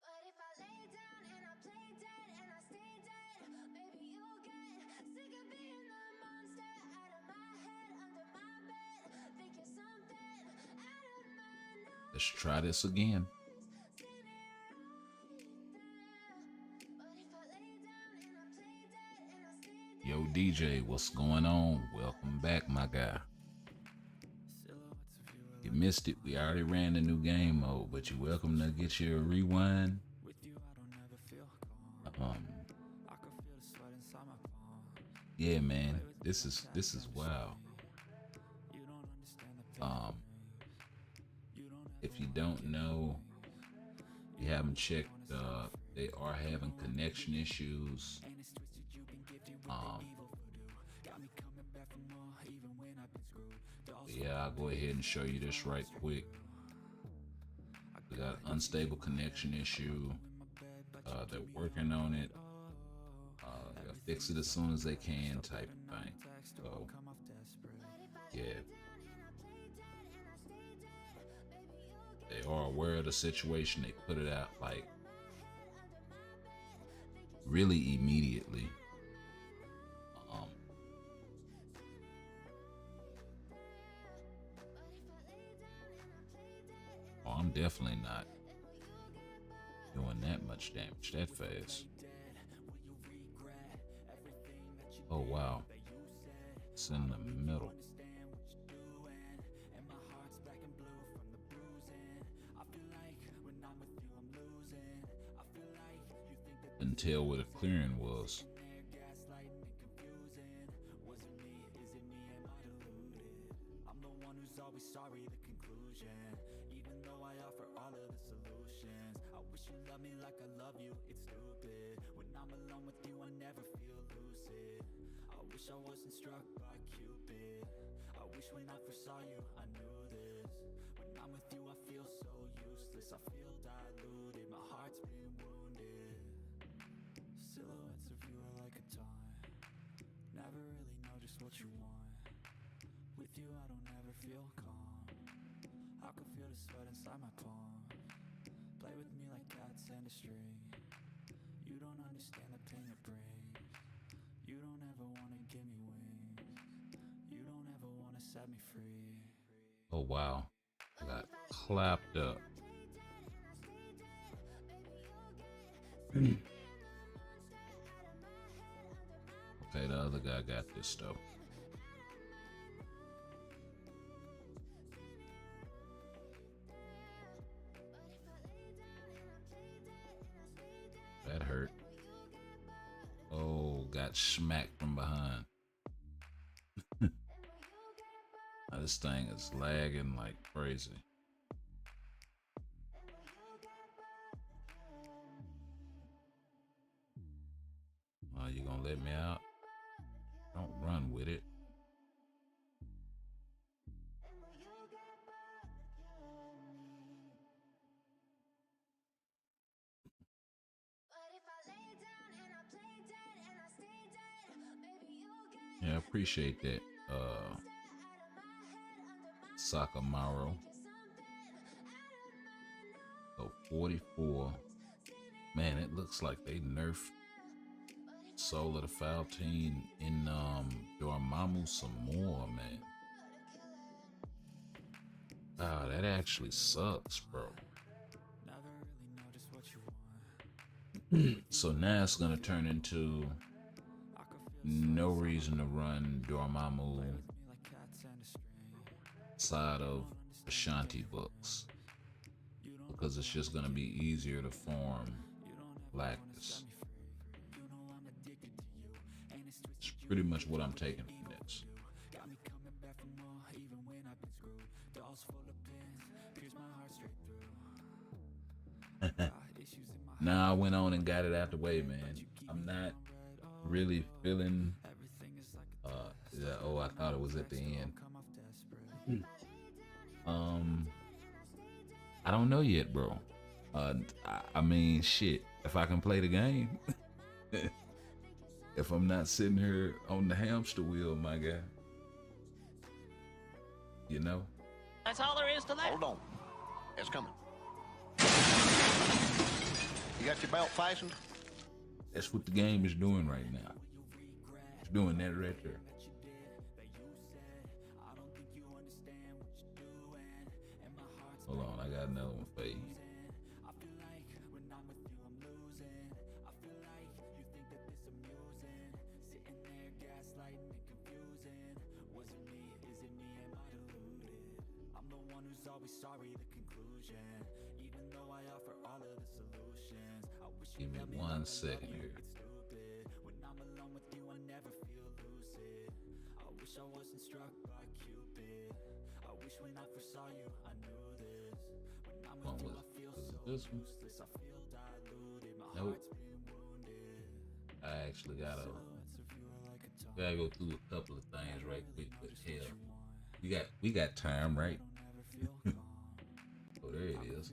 But if I lay down and I play dead and I stay dead, maybe you'll get sick of being the monster out of my head, under my bed, think you're something out of my nightmares. Let's try this again. See me right there. But if I lay down and I play dead and I stay dead. Yo, DJ, what's going on? Welcome back, my guy. You missed it. We already ran the new game mode, but you're welcome to get your rewind. With you, I don't ever feel calm. I can feel the sweat inside my palm. Yeah, man, this is wow. You don't understand the pain. You don't If you don't know, you haven't checked, they are having connection issues. ain't as twisted you've been gifted with the evil voodoo. Got me coming back for more, even when I've been screwed. Dolls Yeah, I'll go ahead and show you this right quick. We got unstable connection issue. They're working on it. They'll fix it as soon as they can, type of thing. So, come off desperate. yeah. They are aware of the situation. They put it out like really immediately. Oh, I'm definitely not doing that much damage that fast. Oh wow, it's in the middle. And my heart's black and blue from the bruising. I feel like when I'm with you I'm losing. I feel like you think that Couldn't tell where the clearing was. they're gaslighting and confusing. Was it me? Is it me? Am I deluded? I'm the one who's always sorry, the conclusion. Even though I offer all of the solutions. I wish you loved me like I love you, it's stupid. When I'm alone with you I never feel lucid. I wish I wasn't struck by Cupid. I wish when I first saw you I knew this. When I'm with you I feel so useless. I feel diluted, my heart's been wounded. Silhouettes of you are like a taunt. Never really know just what you want. With you I don't ever feel calm. I can feel the sweat inside my palm. Play with me like cats and a string. You don't understand the pain it brings. You don't ever wanna give me wings. You don't ever wanna set me free. Oh wow, I got clapped up. Okay, the other guy got this though. That hurt. Oh, got smacked from behind. Now this thing is lagging like crazy. Oh, you gonna let me out? Don't run with it. Yeah, I appreciate that, Sakamaro. So 44. Man, it looks like they nerfed Soul of the Foul Team in Dormammu some more, man. Ah, that actually sucks, bro. So now it's gonna turn into no reason to run Dormammu side of Ashanti books because it's just gonna be easier to farm Lactus. It's pretty much what I'm taking from this. Now I went on and got it out the way, man. I'm not really feeling oh, I thought it was at the end. I don't know yet, bro. I mean, shit. If I can play the game, if I'm not sitting here on the hamster wheel, my guy, you know. That's all there is to that. Hold on. It's coming. You got your belt fastened? That's what the game is doing right now. It's doing that right there. Hold on, I got another one for you. Give me 1 second here. This one? Nope. I actually gotta go through a couple of things right quick, but hell, we got time, right? Oh, there it is.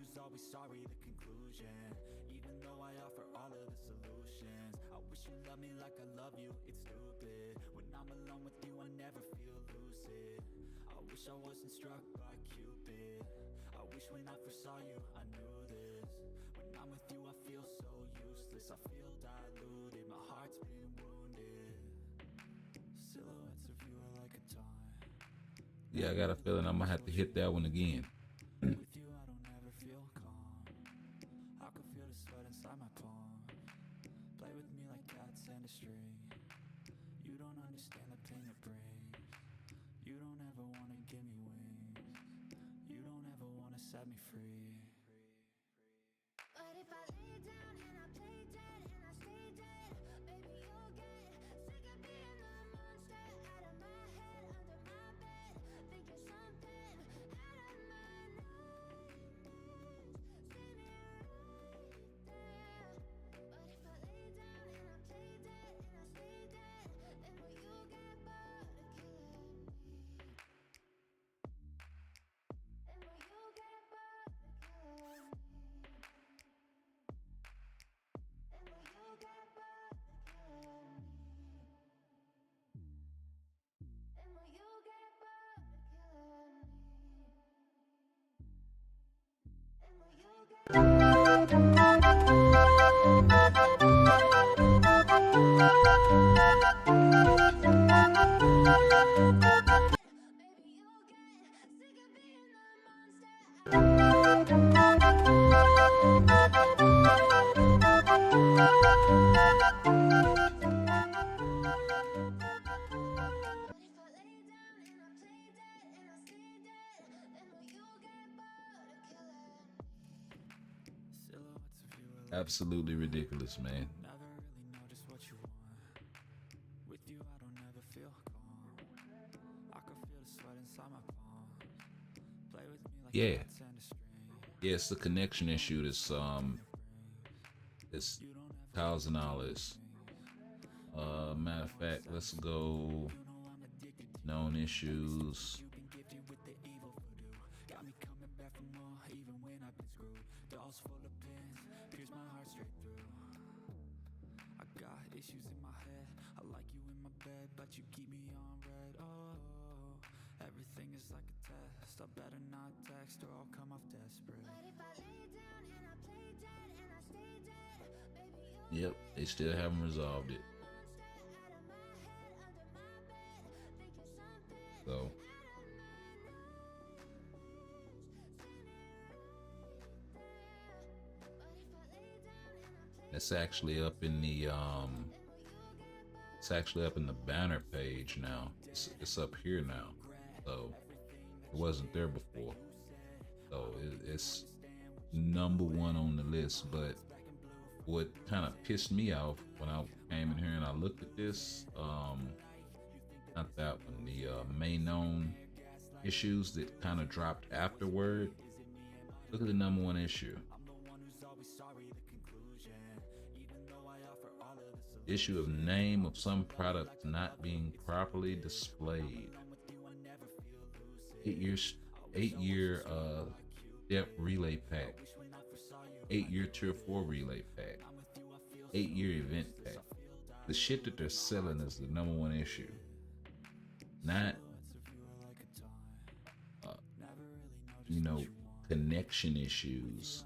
who's always sorry, the conclusion. Even though I offer all of the solutions, I wish you loved me like I love you, it's stupid. When I'm alone with you, I never feel lucid. I wish I wasn't struck by Cupid. I wish when I first saw you, I knew this. When I'm with you, I feel so useless. I feel diluted, my heart's been wounded. Silhouettes of you are like a taunt. Yeah, I got a feeling I'm gonna have to hit that one again. With you, I don't ever feel calm. I can feel the sweat inside my palm. Play with me like cats and a string. You don't understand the pain it brings. You don't ever wanna give me wings. You don't ever wanna set me free. But if I lay down and I play dead and I stay dead, baby, you'll get sick of being the monster out of my head, under my bed. Think you're something out of my nightmares. Stay me right there. But if I lay down and I play dead and I stay dead, then will you get bored of killing me? Then will you get bored of killing me? And will you get bored of killing me? And will you get bored of killing me? And will you get Baby, you'll get sick of being the monster. But if I lay down and I play dead and I stay dead, then will you get bored of killing me? Silhouettes of you are like Absolutely ridiculous, man. never really know just what you want. With you, I don't ever feel calm. I can feel the sweat inside my palm. Play with me like Yeah. cats and a string. Yeah, it's the connection issue that's it's causing all this. Matter of fact, let's go known issues. You've been gifted with the evil voodoo. Got me coming back for more, even when I've been screwed. Dolls full of pins, pierce my heart straight through. I got issues in my head. I like you in my bed, but you keep me on red. Oh, everything is like a test. I better not text or I'll come off desperate. But if I lay down and I play dead and I stay dead, baby, you'll Yep, they still haven't resolved it. monster out of my head, under my bed. Think you're something So out of my nightmares. it's actually up in the it's actually up in the banner page now. It's up here now. So it wasn't there before. So it's #1 on the list. But what kind of pissed me off when I came in here and I looked at this, not that one, the May known issues that kind of dropped afterward. Look at the #1 issue. Issue of name of some products not being properly displayed. 8-year step relay pack. 8-year tier 4 relay pack. 8-year event pack. The shit that they're selling is the #1 issue. Not connection issues.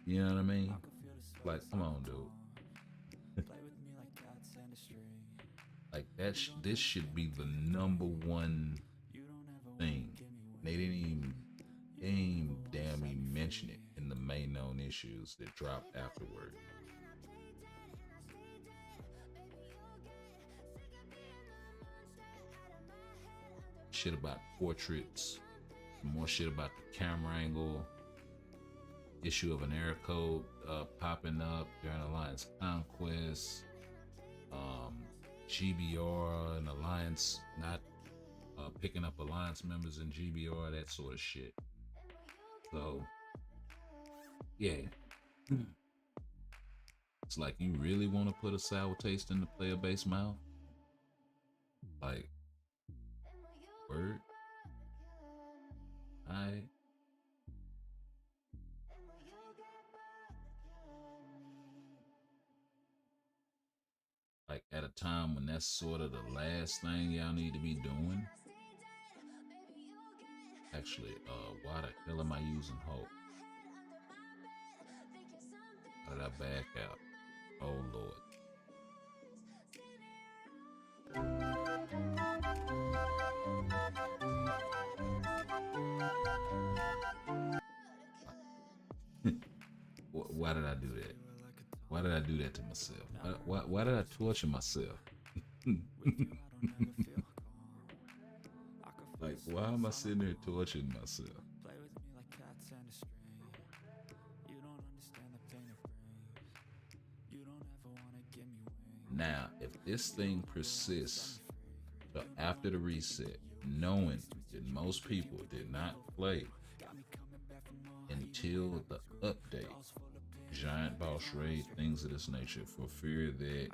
You know what I mean? Like, come on, dude. Like this should be the #1 thing. They didn't even damn even mention it in the May known issues that dropped afterward. Shit about portraits, more shit about the camera angle, issue of an error code popping up during Alliance Conquest, GBR and Alliance not picking up Alliance members in GBR, that sort of shit. So yeah, it's like, you really want to put a sour taste in the player base mouth? Like, word? Alright. a time when that's sort of the last thing y'all need to be doing. Actually, why the hell am I using hope? How did I back out? Oh Lord. Why did I do that? Why did I do that to myself? Why did I torture myself? Like, why am I sitting here torturing myself? Play with me like cats and a string. You don't understand the pain it brings. You don't ever wanna give me wings. Now, if this thing persists till after the reset, knowing that most people did not play until the update, giant boss raid, things of this nature, for fear that,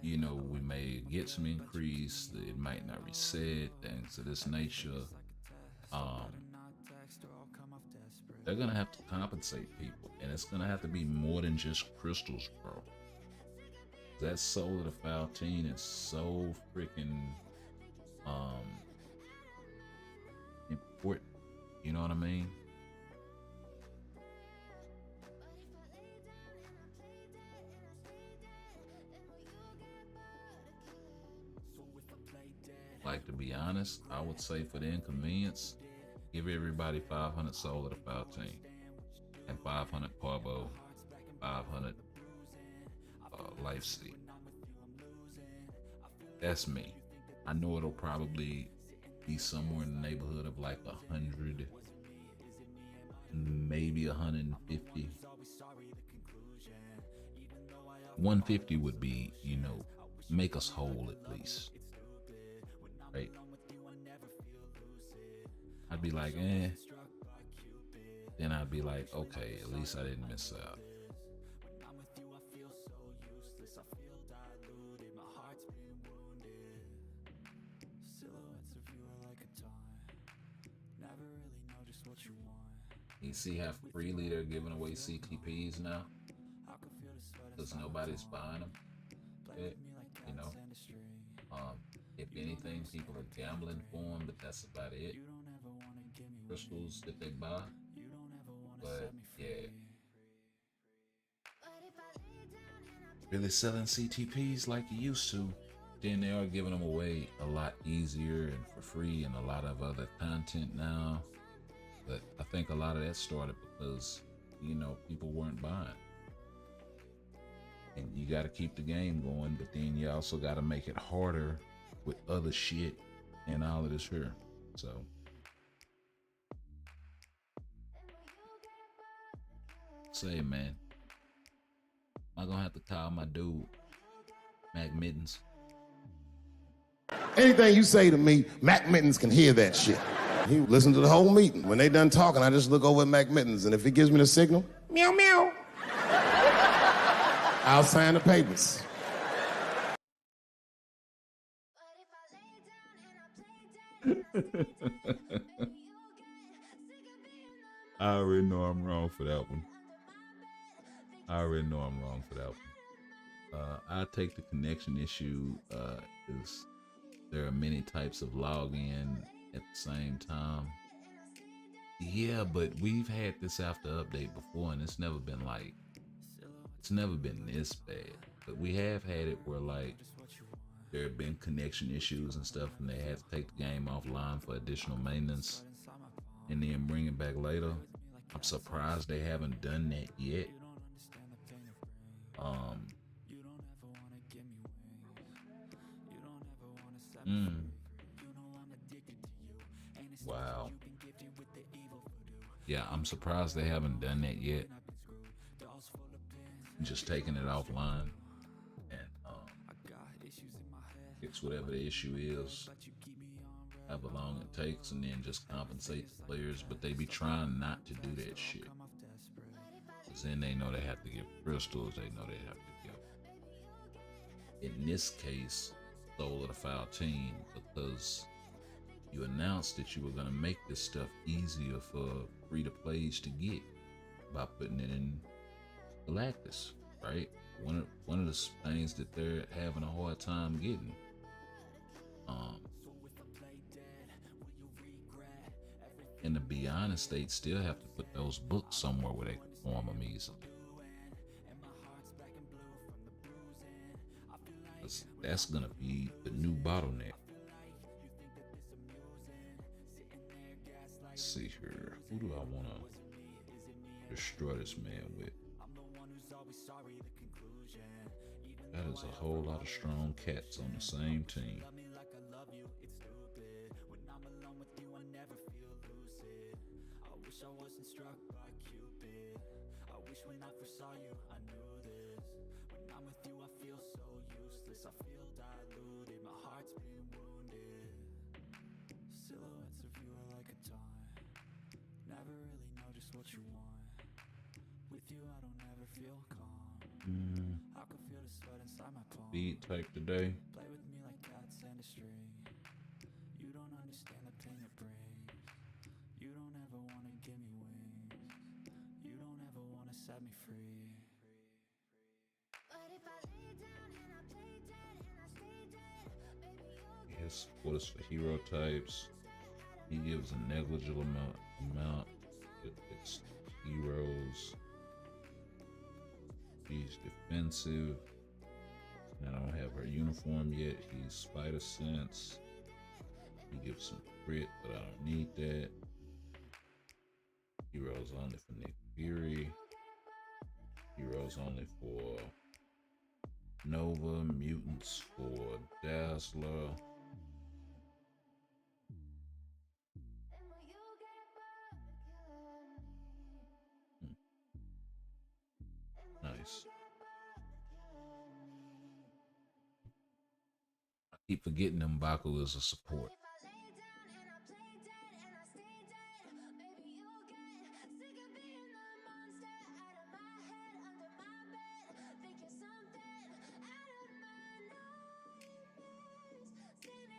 you know, we may get some increase, that it might not reset, things of this nature. They're gonna have to compensate people, and it's gonna have to be more than just crystals, bro. That Soul of the Faltine is so freaking important. You know what I mean? Like, to be honest, I would say for the inconvenience, give everybody 500 Soul of the Faltine and 500 Parbo, 500 Life Seed. That's me. I know it'll probably be somewhere in the neighborhood of like 100, maybe 150. 150 would be, you know, make us whole at least. Right? I'd be like, eh. Then I'd be like, okay, at least I didn't miss out. You see how freely they're giving away CTPs now? Because nobody's buying them. You know? If anything, people are gambling for them, but that's about it. Crystals that they buy. But yeah. Really selling CTPs like you used to. Then they are giving them away a lot easier and for free, and a lot of other content now. But I think a lot of that started because, you know, people weren't buying. And you got to keep the game going, but then you also got to make it harder with other shit and all of this here. So say, man, am I gonna have to call my dude Mac Mittens? Anything you say to me, Mac Mittens can hear that shit. He listened to the whole meeting. When they done talking, I just look over at Mac Mittens, and if he gives me the signal, meow meow, I'll sign the papers. I already know I'm wrong for that one. I take the connection issue is there are many types of login at the same time. Yeah, but we've had this after update before, and it's never been this bad. But we have had it where, like, there have been connection issues and stuff, and they had to take the game offline for additional maintenance and then bring it back later. I'm surprised they haven't done that yet. Wow. Yeah, I'm surprised they haven't done that yet. Just taking it offline and fix whatever the issue is, however long it takes, and then just compensate the players. But they be trying not to do that shit, because then they know they have to give crystals, they know they have to give, in this case, Soul of the Faltine, because you announced that you were going to make this stuff easier for free-to-plays to get by putting it in Galactus, right? one of the things that they're having a hard time getting. And to be honest, they'd still have to put those books somewhere where they can form them easily. That's gonna be the new bottleneck. Let's see here. Who do I want to destroy this man with? That is a whole lot of strong cats on the same team. I wasn't struck by Cupid. I wish when I first saw you I knew this. When I'm with you I feel so useless. I feel diluted, my heart's been wounded. Silhouettes of you are like a taunt. Never really know just what you want. With you I don't ever feel calm. I can feel the sweat inside my palm. Beat type today. Play with me like cats and a string. You don't understand the pain it brings. You don't ever wanna give me wings. You don't ever wanna set me free. But if I lay down and I play dead and I stay dead, baby you'll get Yes, what is for hero types? He gives a negligible amount. It's heroes. He's defensive. I don't have her uniform yet. He's spider sense. He gives some crit, but I don't need that. Heroes only for Nick Fury. Heroes only for Nova. Mutants for Dazzler. and will you get bored killing me? Nice. I keep forgetting M'Baku is a support. If I lay down and I play dead and I stay dead, baby you'll get sick of being the monster out of my head, under my bed. Think you're something out of my nightmares. Seen it right there.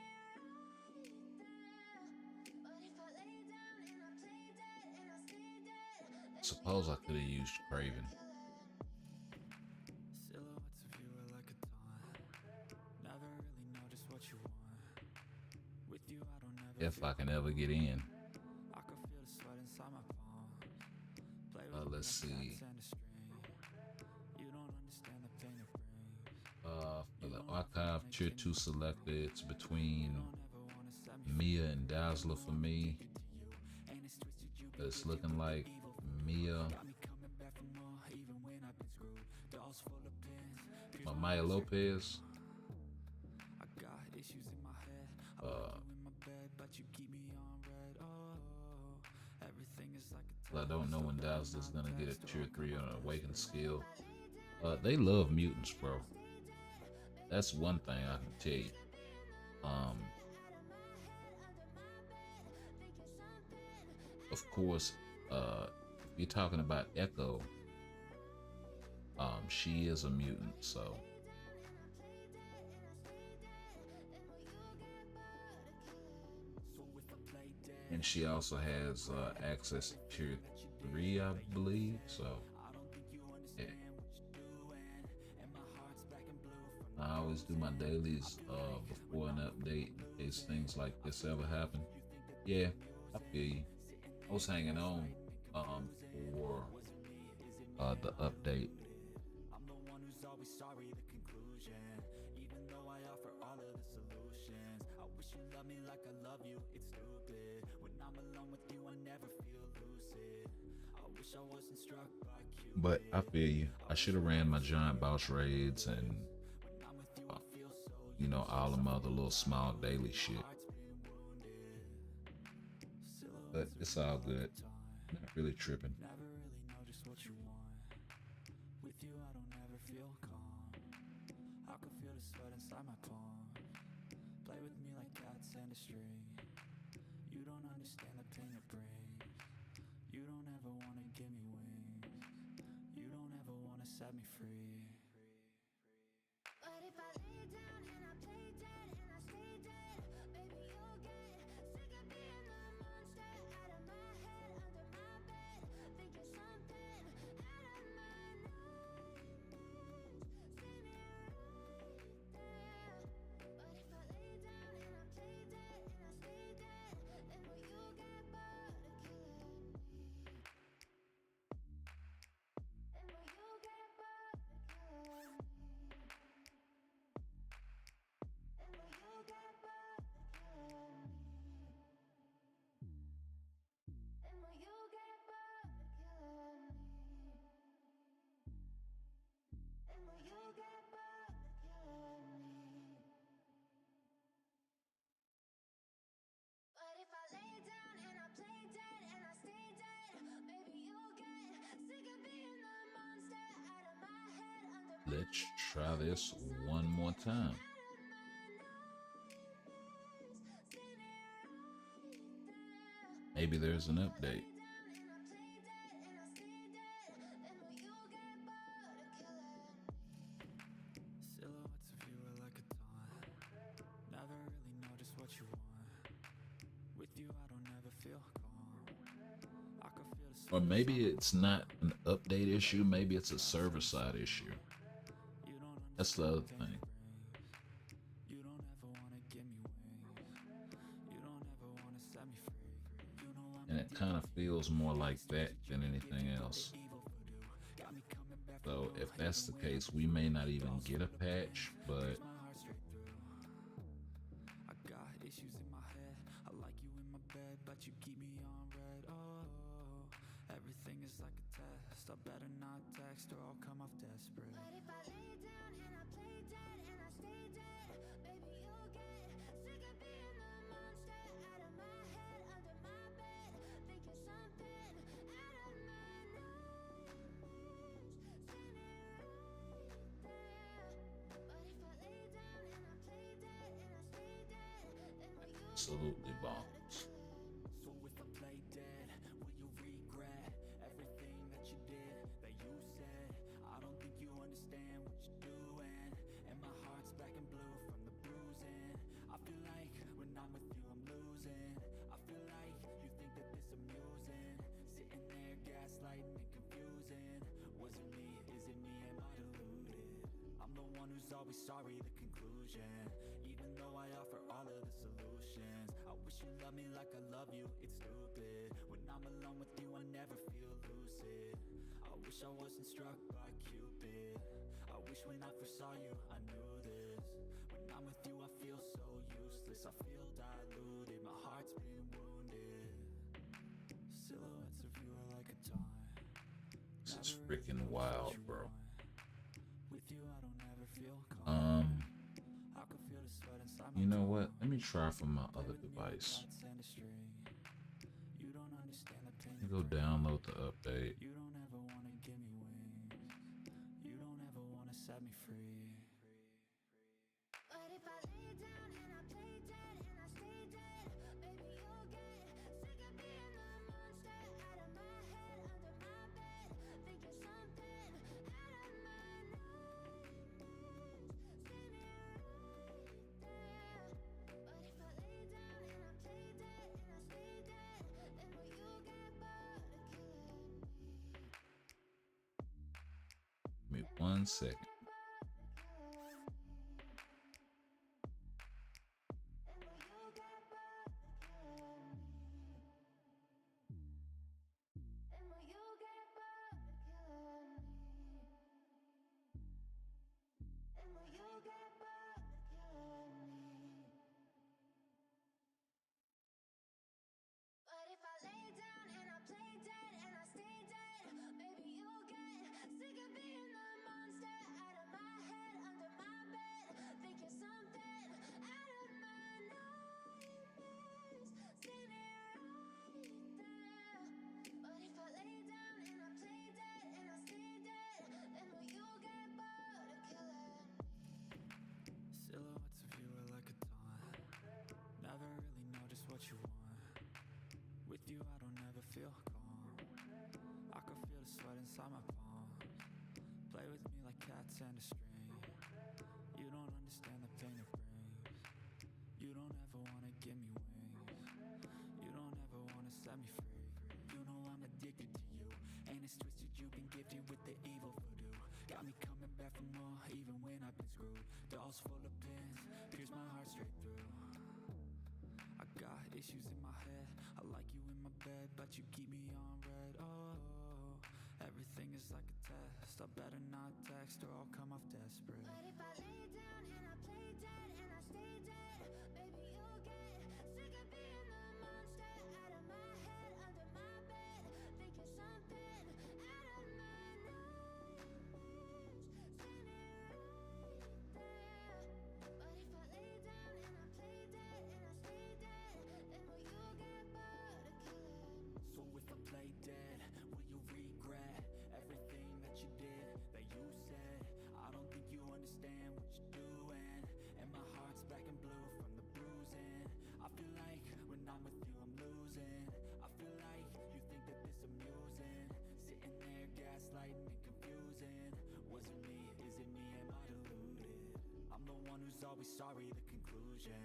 But if I lay down and I play dead and I stay dead, Suppose I could have used Craven. Silhouettes of you are like a taunt. Never really know just what you want. With you I don't ever If I can ever get in. I can feel the sweat inside my palm. Play with me Let's like see. cats and a string. You don't understand the pain it brings. For the archive tier 2 selector, it's between Never wanna set me Mia and Dazzler for me. and it's twisted you It's looking like Mia. got me coming back for more even when I've been screwed. Dolls full of pins. Maya Lopez. I got issues in my head. I love you in my bed, but you keep me on red. Oh, everything is like a I don't know when Dazzler's gonna get a tier 3 on an awakened skill. They love mutants, bro. That's one thing I can tell you. Of course, if you're talking about Echo, she is a mutant, so. And she also has access to tier 3, I believe, so. Yeah. I always do my dailies before an update in case things like this ever happen. Yeah, I feel you. I was hanging on for the update. I'm the one who's always sorry, the conclusion. Even though I offer all of the solutions, I wish you loved me like I love you, it's stupid. When I'm alone with you, I never feel lucid. I wish I wasn't struck by Cupid. But I feel you. I should have ran my giant boss raids and you know, all them other little small daily shit. But it's all good. Not really tripping. Never really know just what you want. With you, I don't ever feel calm. I can feel the sweat inside my palm. Play with me like cats and a string. You don't understand the pain it brings. You don't ever wanna give me wings. You don't ever wanna set me free. But if I lay down and I play dead and I stay dead, baby you'll get sick of being the monster out of my head, under my bed. Think you're something out of my nightmares. let's try this one more time. Maybe there's an update. Silhouettes of you are like a taunt. Never really know just what you want. With you I don't ever feel calm. I can feel the Or maybe it's not an update issue, maybe it's a server side issue. you don't That's the other thing. You don't ever wanna give me wings. You don't ever wanna set me free. You know I'm And it kind of feels more like that than anything else. got me coming back So if that's the case, we may not even get a patch, but my heart straight through. I got issues in my head. I like you in my bed, but you keep me on red. Oh, everything is like a test. I better not text or I'll come off desperate. But if I lay down and I play dead and I stay dead, baby, you'll get sick of being the monster out of my head, under my bed, thinking something out of my nightmares, standing right there. But if I lay down and I play dead and I stay dead, then will you absolutely bonkers. So if I play dead, will you regret everything that you did, that you said? I don't think you understand what you're doing, and my heart's black and blue from the bruising. I feel like when I'm with you I'm losing. I feel like you think that this amusing, sitting there gaslighting and confusing. Was it me? Is it me? Am I deluded? I'm the one who's always sorry, the conclusion. Even though I offer all of the solutions, I wish you loved me like I love you, it's stupid. When I'm alone with you I never feel lucid. I wish I wasn't struck by Cupid. I wish when I first saw you I knew this. When I'm with you I feel so useless. I feel diluted, my heart's been wounded. Silhouettes of you are like a taunt. This is freaking wild, bro. With you I don't ever feel calm. I can feel the sweat inside my You know what? Let me try from my other device. You don't understand the pain. Let me go download the update. You don't ever wanna give me wings. You don't ever wanna set me free. But if I lay down and I play dead and I stay dead, baby, you'll get sick of being the monster out of my head, under my bed, thinking something out of my nightmares, standing right there. But if I lay down and I play dead and I stay dead, then will you get bored of killing me? Give me 1 second. But if I lay down and I play dead and I stay dead, baby, you'll get sick of being the monster out of my head, under my bed, thinking something out of my nightmares, standing right there. But if I lay down and I play dead and I stay dead, then will you get bored of killing me? Silhouettes of you are like a taunt. Never really know just what you want. With you I don't ever feel calm. I can feel the sweat inside my palms. Play with me like cats and a string. You don't understand the pain it brings. You don't ever wanna give me wings. You don't ever wanna set me free. You know I'm addicted to you, and it's twisted. You've been gifted with the evil voodoo. Got me coming back for more, even when I've been screwed. Dolls full of pins, pierce my heart straight through. I got issues in my head. I like you in my bed, but you keep me on red. Oh, everything is like a test. I better not text or I'll come off desperate. But if I lay down and I play dead and I stay dead, baby, you'll get sick of being the monster out of my head, under my bed, thinking something out of my nightmares, standing right there. But if I lay down and I play dead and I stay dead, then will you get bored of killing me? So if I play dead, will you regret everything that you did, that you said? I don't think gaslighting and confusing. Was it me? Is it me? Am I deluded? I'm the one who's always sorry, the conclusion.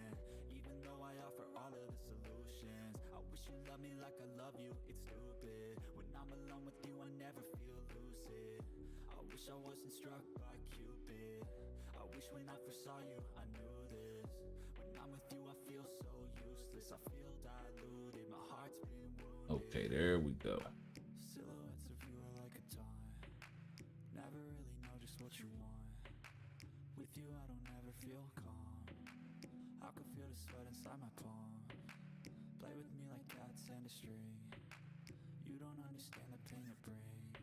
Even though I offer all of the solutions, I wish you loved me like I love you, it's stupid. When I'm alone with you, I never feel lucid. I wish I wasn't struck by Cupid. I wish when I first saw you, I knew this. When I'm with you, I feel so useless. I feel diluted, my heart's been wounded. Okay, there we go. Silhouettes of you are like a taunt. Never really know just what you want. With you, I don't ever feel calm. I can feel the sweat inside my palm. Play with me like cats and a string. You don't understand the pain it brings.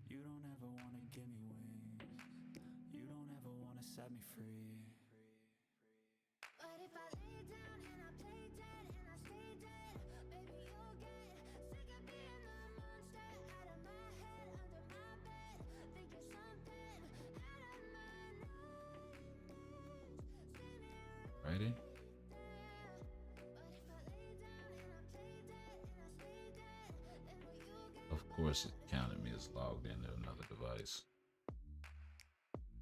You don't ever wanna give me wings. You don't ever wanna set me free. But if I lay down and I play dead and I stay dead, baby, you'll get sick of being the monster out of my head, under my bed, thinking something out of my nightmares. See me Ready? there. But if I lay down and I play dead and I stay dead, then will you get Of course, it counted me as logged into another device.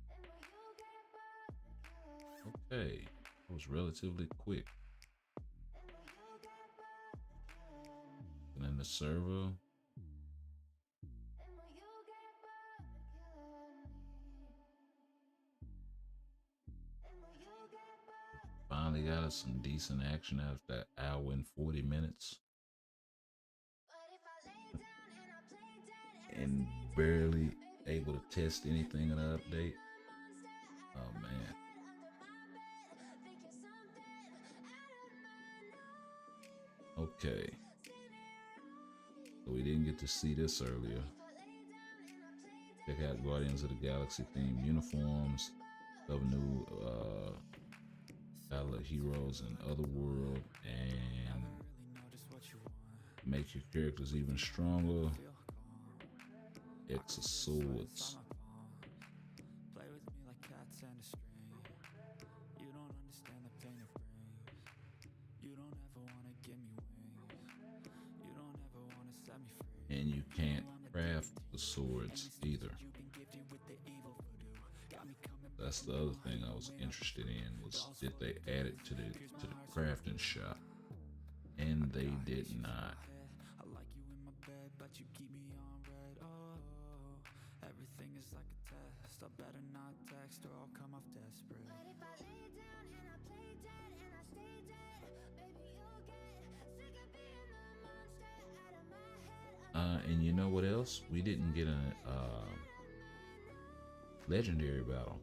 then will you get bored again? Okay, it was relatively quick. Then will you get bored again? And then the server, Then will you get bored again? Then will you get bored? finally got us some decent action after that hour and 40 minutes. But if I lay down and I play dead And barely able to test anything in the update. Oh man. Okay. So we didn't get to see this earlier. Check out Guardians of the Galaxy themed uniforms of new Battle of Heroes and Otherworld, and make your characters even stronger. X of Swords. Play with me like cats and a string. You don't understand the pain it brings. You don't ever wanna give me wings. You don't ever wanna set me free. And you can't craft the swords either. You've been gifted with the evil voodoo. Got me coming That's the other thing I was interested in, was did they add it to the crafting shop? And they did not. I like you in my bed, but you keep me on red. Oh, everything is like a test. I better not text or I'll come off desperate. But if I lay down and I play dead and I stay dead, baby, you'll get sick of being the monster out of my head. And you know what else? We didn't get a legendary battle.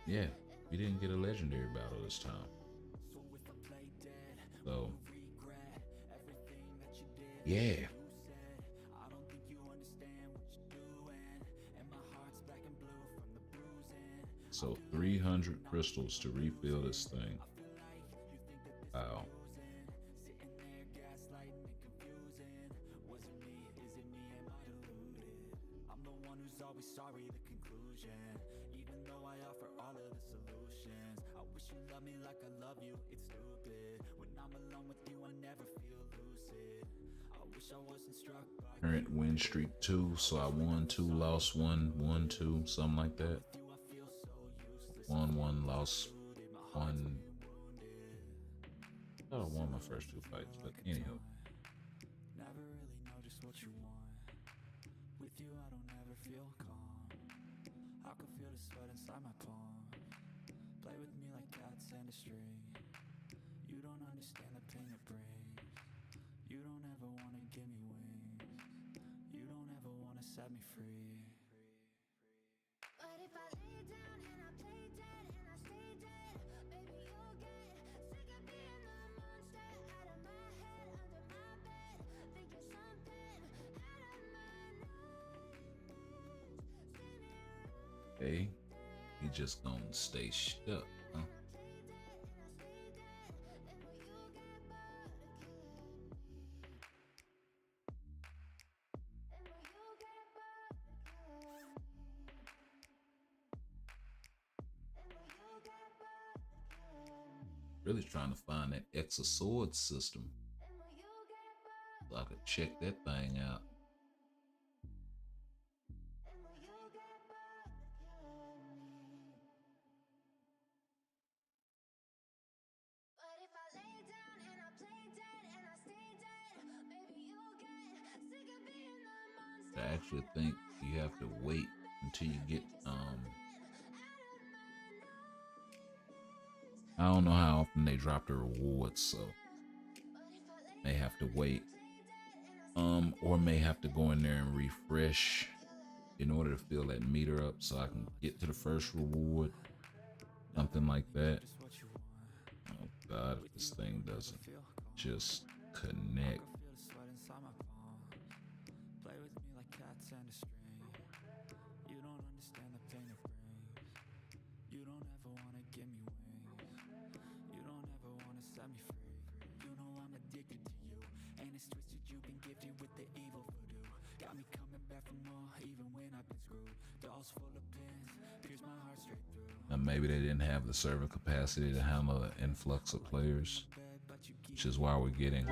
Yeah, we didn't get a legendary battle this time. So if I play dead, So, regret everything that you did. yeah. You said, I don't think you understand what you're doing. And my heart's black and blue from the bruising. So 300 crystals to refill this thing. I feel like you think that this Wow. sitting there gaslighting and confusing. Was it me? Is it me? Am I deluded? I'm the one who's always sorry, the conclusion. Even though I offer all of the solutions, I wish you loved me like I love you, it's stupid. When I'm alone with you, I never feel lucid. I wish I wasn't struck by Current win streak 2, so I won 2, lost 1, won 2, something like that. you, I feel so useless. Won 1, lost 1. I thought I won my first 2 fights, but anyhow. Never really know just what you want. With you, I don't ever feel calm. I can feel the sweat inside my palm. Play with me like cats and a string. You don't understand the pain it brings. You don't ever wanna give me wings. You don't ever wanna set me free. But if I lay down and I play dead and I stay dead, baby, you'll get sick of being the monster out of my head, under my bed, thinking something out of my nightmares. Okay. He just gonna stay stuck, huh? Really trying to find that Exa Sword system so I could check that thing out. But if I lay down and I play dead and I stay dead, maybe you'll get sick of being the monster. I actually think you have to wait until you get I don't know how often they drop the rewards, so may have to wait. Or may have to go in there and refresh in order to fill that meter up so I can get to the first reward. Something like that. Oh God, if this thing doesn't just connect. Play with me like cats and a string. You don't understand the pain it brings. You don't ever wanna give me wings. You don't ever wanna set me free. You know I'm addicted to you, and it's twisted. You've been gifted with the evil voodoo. Got me coming back for more, even when I've been screwed. Dolls full of pins, pierce my heart straight through. And maybe they didn't have the server capacity to handle an influx of players, which is why we're getting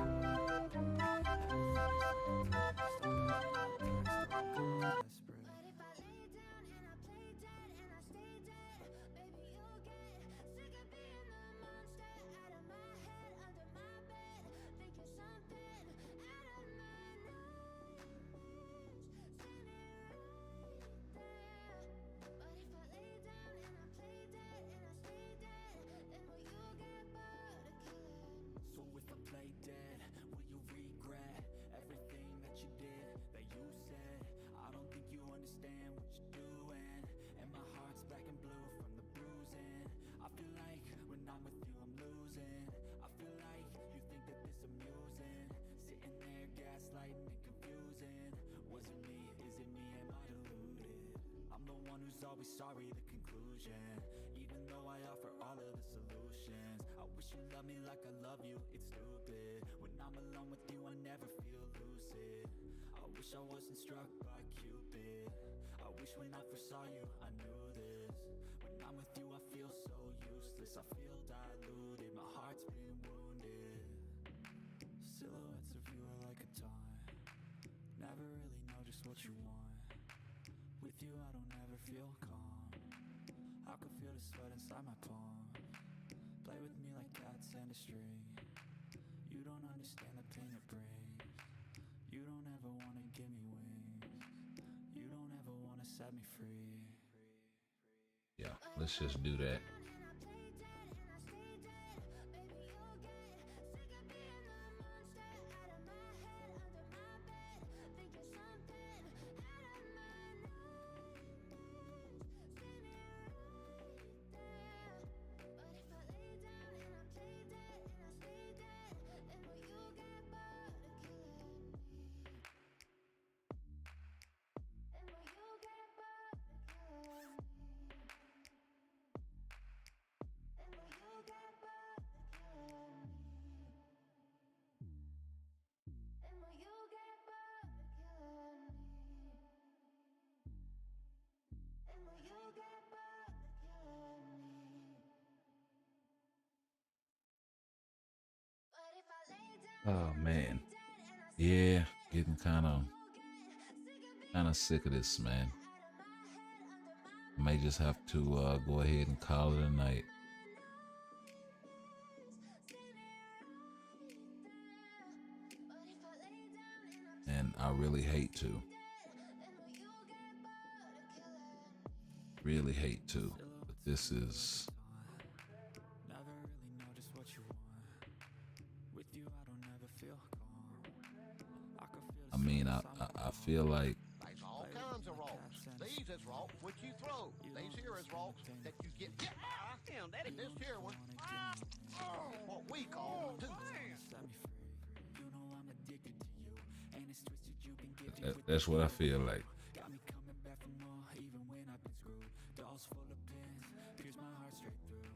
So if I play dead, will you regret everything that you did, that you said? I don't think you understand what you're doing, and my heart's black and blue from the bruising. I feel like when I'm with you I'm losing. I feel like you think that this amusing, sitting there gaslighting and confusing. Was it me? Is it me? Am I deluded? I'm the one who's always sorry, the conclusion. Even though I offer all of the solutions, I wish you loved me like I love you, it's stupid. When I'm alone with you I never feel lucid. I wish I wasn't struck by Cupid. I wish when I first saw you I knew this. When I'm with you I feel so useless. I feel diluted, my heart's been wounded. Silhouettes of you are like a taunt. Never really know just what you want. With you I don't ever feel calm. I can feel the sweat inside my palm. Play with me like cats and a string. You don't understand the pain it brings. You don't ever wanna give me wings. You don't ever wanna set me free. yeah, let's just do that. Oh man, yeah, getting kind of sick of this, man. May just have to go ahead and call it a night. And I really hate to. Really hate to, but this is. Never really know just what you want. With you I don't ever feel calm. I can feel the I mean, sweat inside my I feel like There's all kinds of rocks. These is rocks which you throw. These here is rocks that you get. Damn, that is this here one. What we call a tooth. set me free. You know I'm addicted to you, and it's twisted. You've been gifted with that's what I feel like. got me coming back for more, even when I've been screwed. Dolls full of pins, pierce my heart straight through.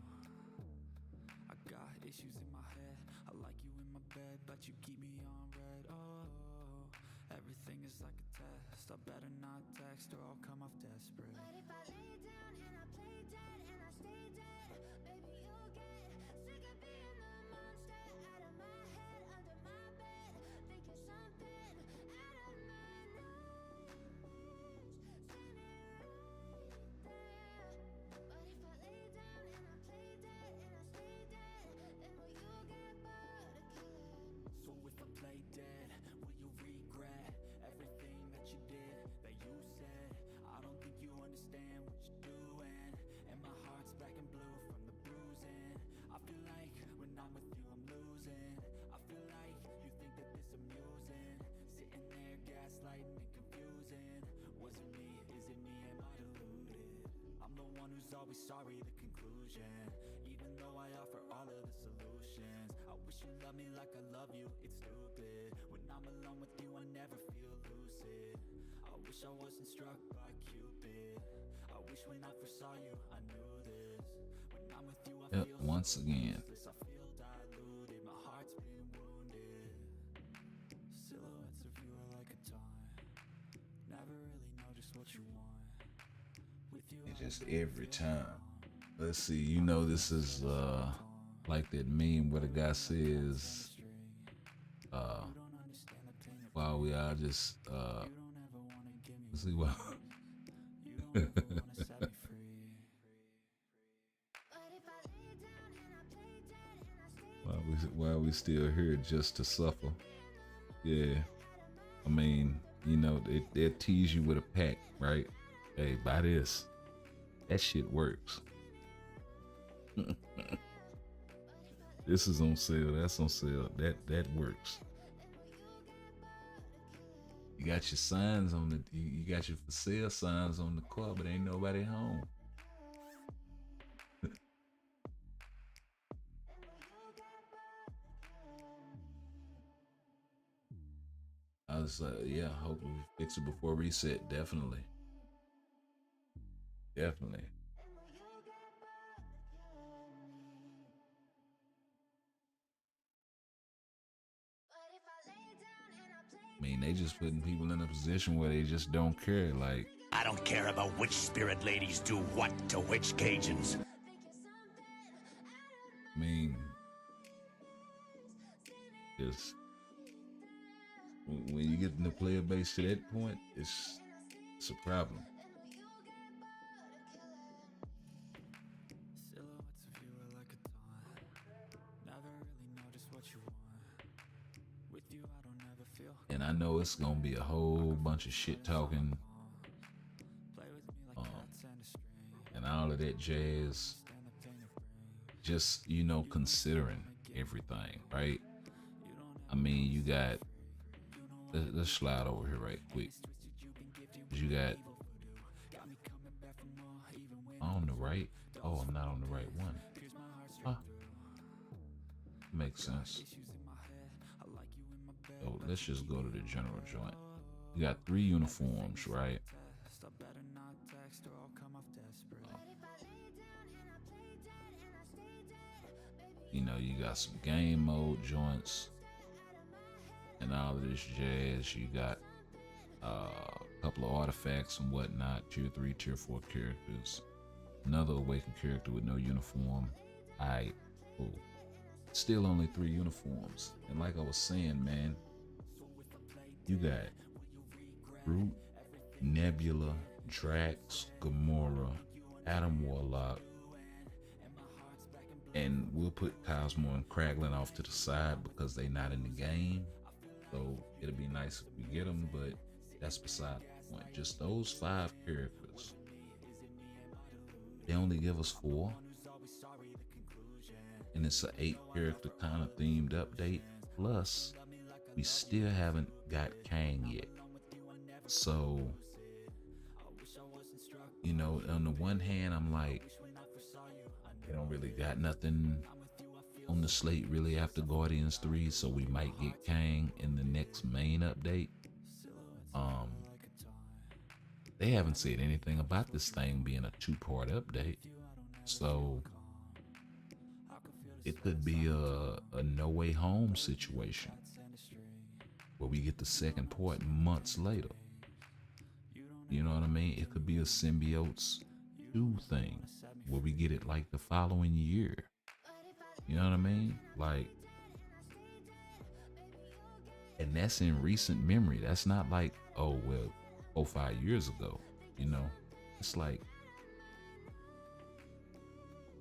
I got issues in my head. I like you in my bed, but you keep me on red. Oh, everything is like a test. I better not text or I'll come off desperate. But if I lay down and I play dead and I stay dead, maybe you'll get sick of being one who's always sorry, the conclusion. Even though I offer all of the solutions, I wish you loved me like I love you, it's stupid. When I'm alone with you, I never feel lucid. I wish I wasn't struck by Cupid. I wish when I first saw you, I knew this. When I'm with you, I feel once so again. useless. I feel diluted, my heart's been wounded. Silhouettes of you are like a taunt. Never really know just what you want. With you, It's just every time. Let's see, you know, this is like that meme where the guy says, while we are just let's see what while we still here just to suffer. Yeah. I mean, you know, they tease you with a pack, right? Hey, buy this. That shit works. This is on sale. That's on sale. That works. You got your signs on the. You got your for sale signs on the car, but ain't nobody home. I was like, yeah, hope we fix it before reset. Definitely. Definitely. I mean, they just putting people in a position where they just don't care. Like, I don't care about which spirit ladies do what to which Cajuns. I mean, just when you get in the player base to that point, it's a problem. silhouettes of you are like a taunt. Never really know just what you want. With you, I don't ever feel. And I know it's gonna be a whole bunch of shit talking, Play with me like cats and a string. and all of that jazz. Stand the pain it brings. Just, you know, considering everything, right? I mean, you got. Let's slide over here right quick. You got on the right. Oh, I'm not on the right one. Huh. Makes sense. So let's just go to the general joint. You got 3 uniforms, right? You know, you got some game mode joints and all of this jazz. You got a couple of artifacts and whatnot, tier 3, tier 4 characters. Another awakened character with no uniform. Alright, cool. Still only 3 uniforms. And like I was saying, man, you got Groot, Nebula, Drax, Gamora, Adam Warlock, and we'll put Cosmo and Kraglin off to the side because they not in the game. So it'll be nice if we get them, but that's beside the point. Just those 5 characters. They only give us 4. And it's an 8 character kind of themed update. Plus, we still haven't got Kang yet. So, you know, on the one hand, I'm like, they don't really got nothing on the slate really after Guardians 3, so we might get Kang in the next main update. They haven't said anything about this thing being a 2-part update, so it could be a No Way Home situation where we get the second part months later. You know what I mean? It could be a Symbiotes 2 thing where we get it like the following year. You know what I mean? Like, and that's in recent memory. That's not like, oh, well, 4 or 5 years ago, you know? It's like,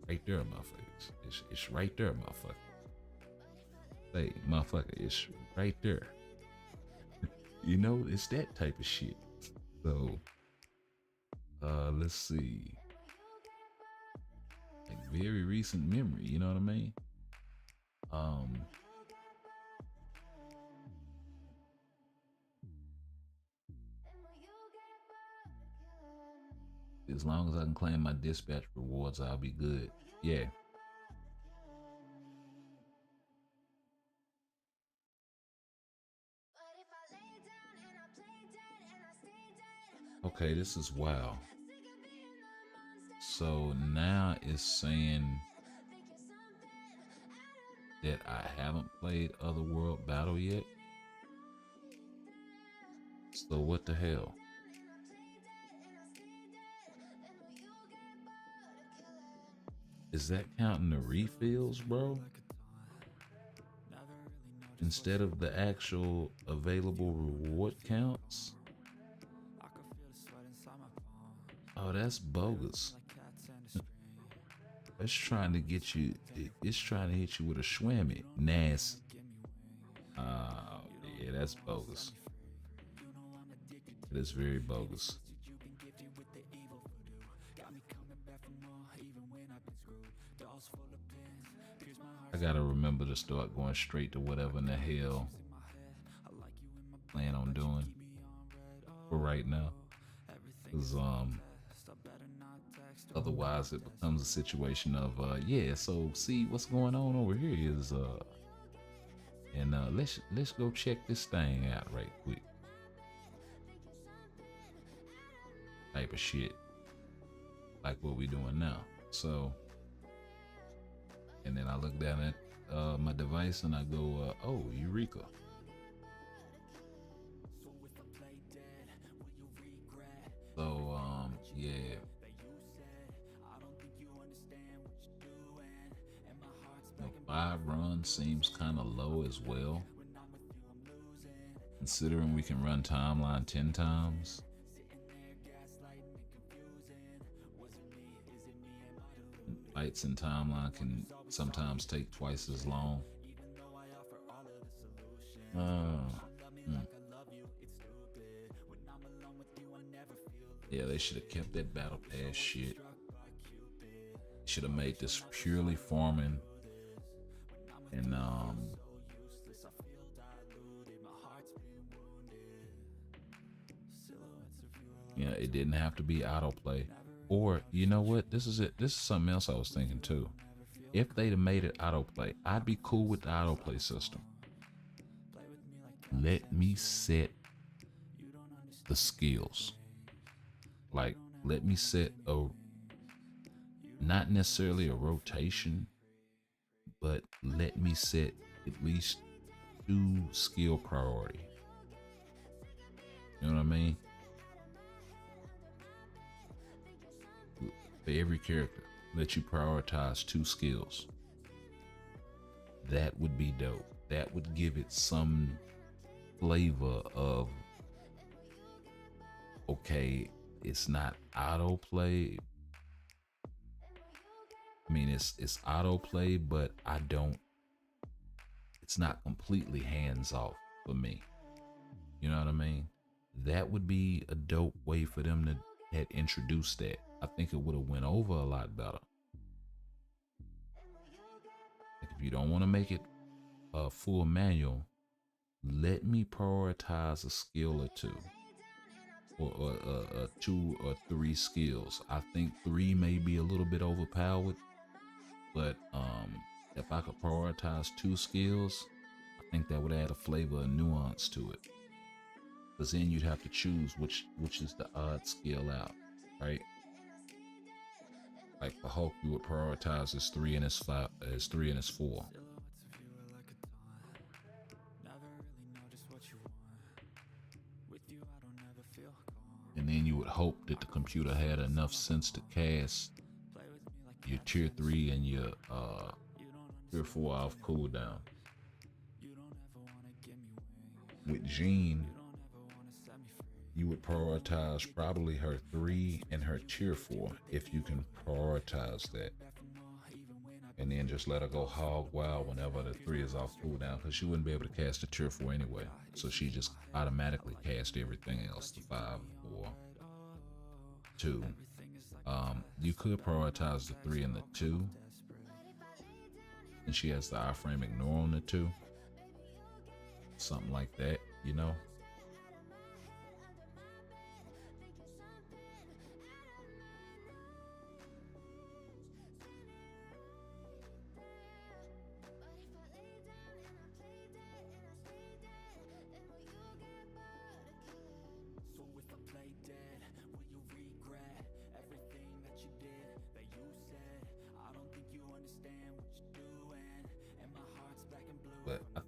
right there, motherfuckers. It's right there, motherfucker. Hey, motherfucker, it's right there. You know, it's that type of shit. So, let's see. Like very recent memory, you know what I mean? As long as I can claim my dispatch rewards, I'll be good. Yeah. Okay, this is wow. So now it's saying that I haven't played Otherworld Battle yet. So what the hell? Is that counting the refills, bro? Instead of the actual available reward counts? Oh, that's bogus. It's trying to get you, it's trying to hit you with a shwammy. Nasty. Oh, yeah, that's bogus. It is very bogus. I gotta remember to start going straight to whatever in the hell I plan on doing for right now. Cause otherwise it becomes a situation of yeah, so see what's going on over here is and let's go check this thing out right quick. Type of shit. Like what we doing now. So and then I look down at my device and I go, oh, Eureka. So, yeah. The 5 runs seems kind of low as well. Considering we can run timeline 10 times. Fights in timeline can sometimes take twice as long. Yeah, they should have kept that battle pass shit. Should have made this purely farming and yeah, it didn't have to be autoplay. Or you know what? This is it. This is something else I was thinking too. If they'd have made it autoplay, I'd be cool with the autoplay system. Let me set the skills. Like, let me set a, not necessarily a rotation, but let me set at least 2 skill priority. You know what I mean? For every character, let you prioritize 2 skills. That would be dope. That would give it some flavor of, okay, it's not autoplay. I mean, it's autoplay, but it's not completely hands off for me. You know what I mean? That would be a dope way for them to have introduced that. I think it would have went over a lot better. Like if you don't want to make it a full manual, let me prioritize a skill or 2. Or 2 or 3 skills. I think 3 may be a little bit overpowered, but if I could prioritize 2 skills, I think that would add a flavor and nuance to it. Because then you'd have to choose which is the odd skill out, right? Like for Hulk, you would prioritize his 3 and his 5, his 3 and his 4. And then you would hope that the computer had enough sense to cast your tier 3 and your tier 4 off cooldown. With Jean, you would prioritize probably her 3 and her tier 4 if you can prioritize that. And then just let her go hog wild whenever the 3 is off cooldown, because she wouldn't be able to cast a tier 4 anyway. So she just automatically cast everything else, the 5, 4, 2. You could prioritize the 3 and the 2. And she has the iframe ignore on the 2. Something like that, you know?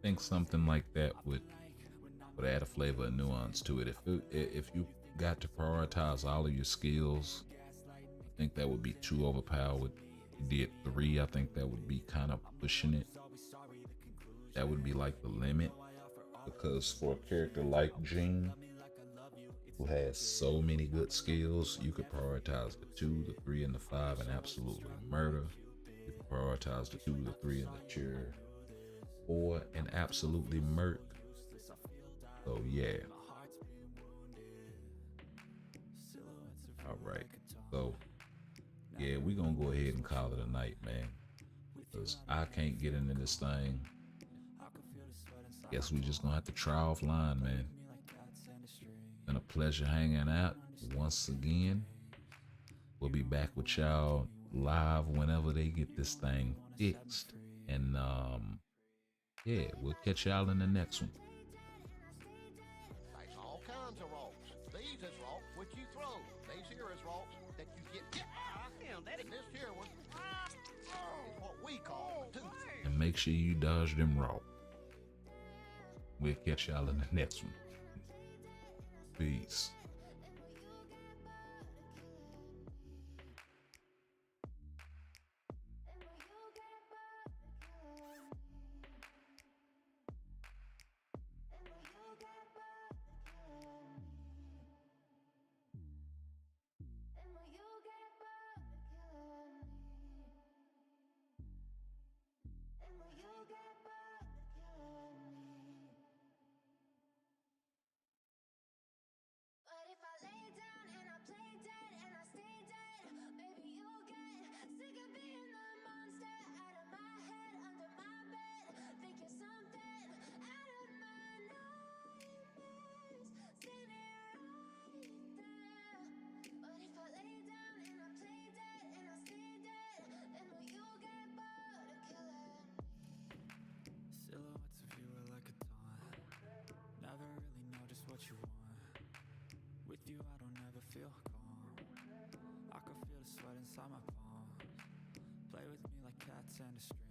think something like that would add a flavor and nuance to it. If you got to prioritize all of your skills, I think that would be too overpowered. If you did 3, I think that would be kind of pushing it. That would be like the limit, because for a character like Jean, who has so many good skills, you could prioritize the 2, the 3, and the 5 and absolutely murder. You could prioritize the 2, the 3, and the tier 4 and absolutely murk. So yeah. All right. So yeah, we gonna go ahead and call it a night, man, because I can't get into this thing. Guess we just gonna have to try offline, man. Been a pleasure hanging out once again. We'll be back with y'all live whenever they get this thing fixed. And yeah, we'll catch y'all in the next one. There's all kinds of rocks. These is rocks which you throw. These here is rocks that you get. And this here one is what we call a tooth. And make sure you dodge them raw. We'll catch y'all in the next one. Peace. Silhouettes of you are like a taunt. Never really know just what you want. With you I don't ever feel calm. I can feel the sweat inside my palms. Play with me like cats and a string.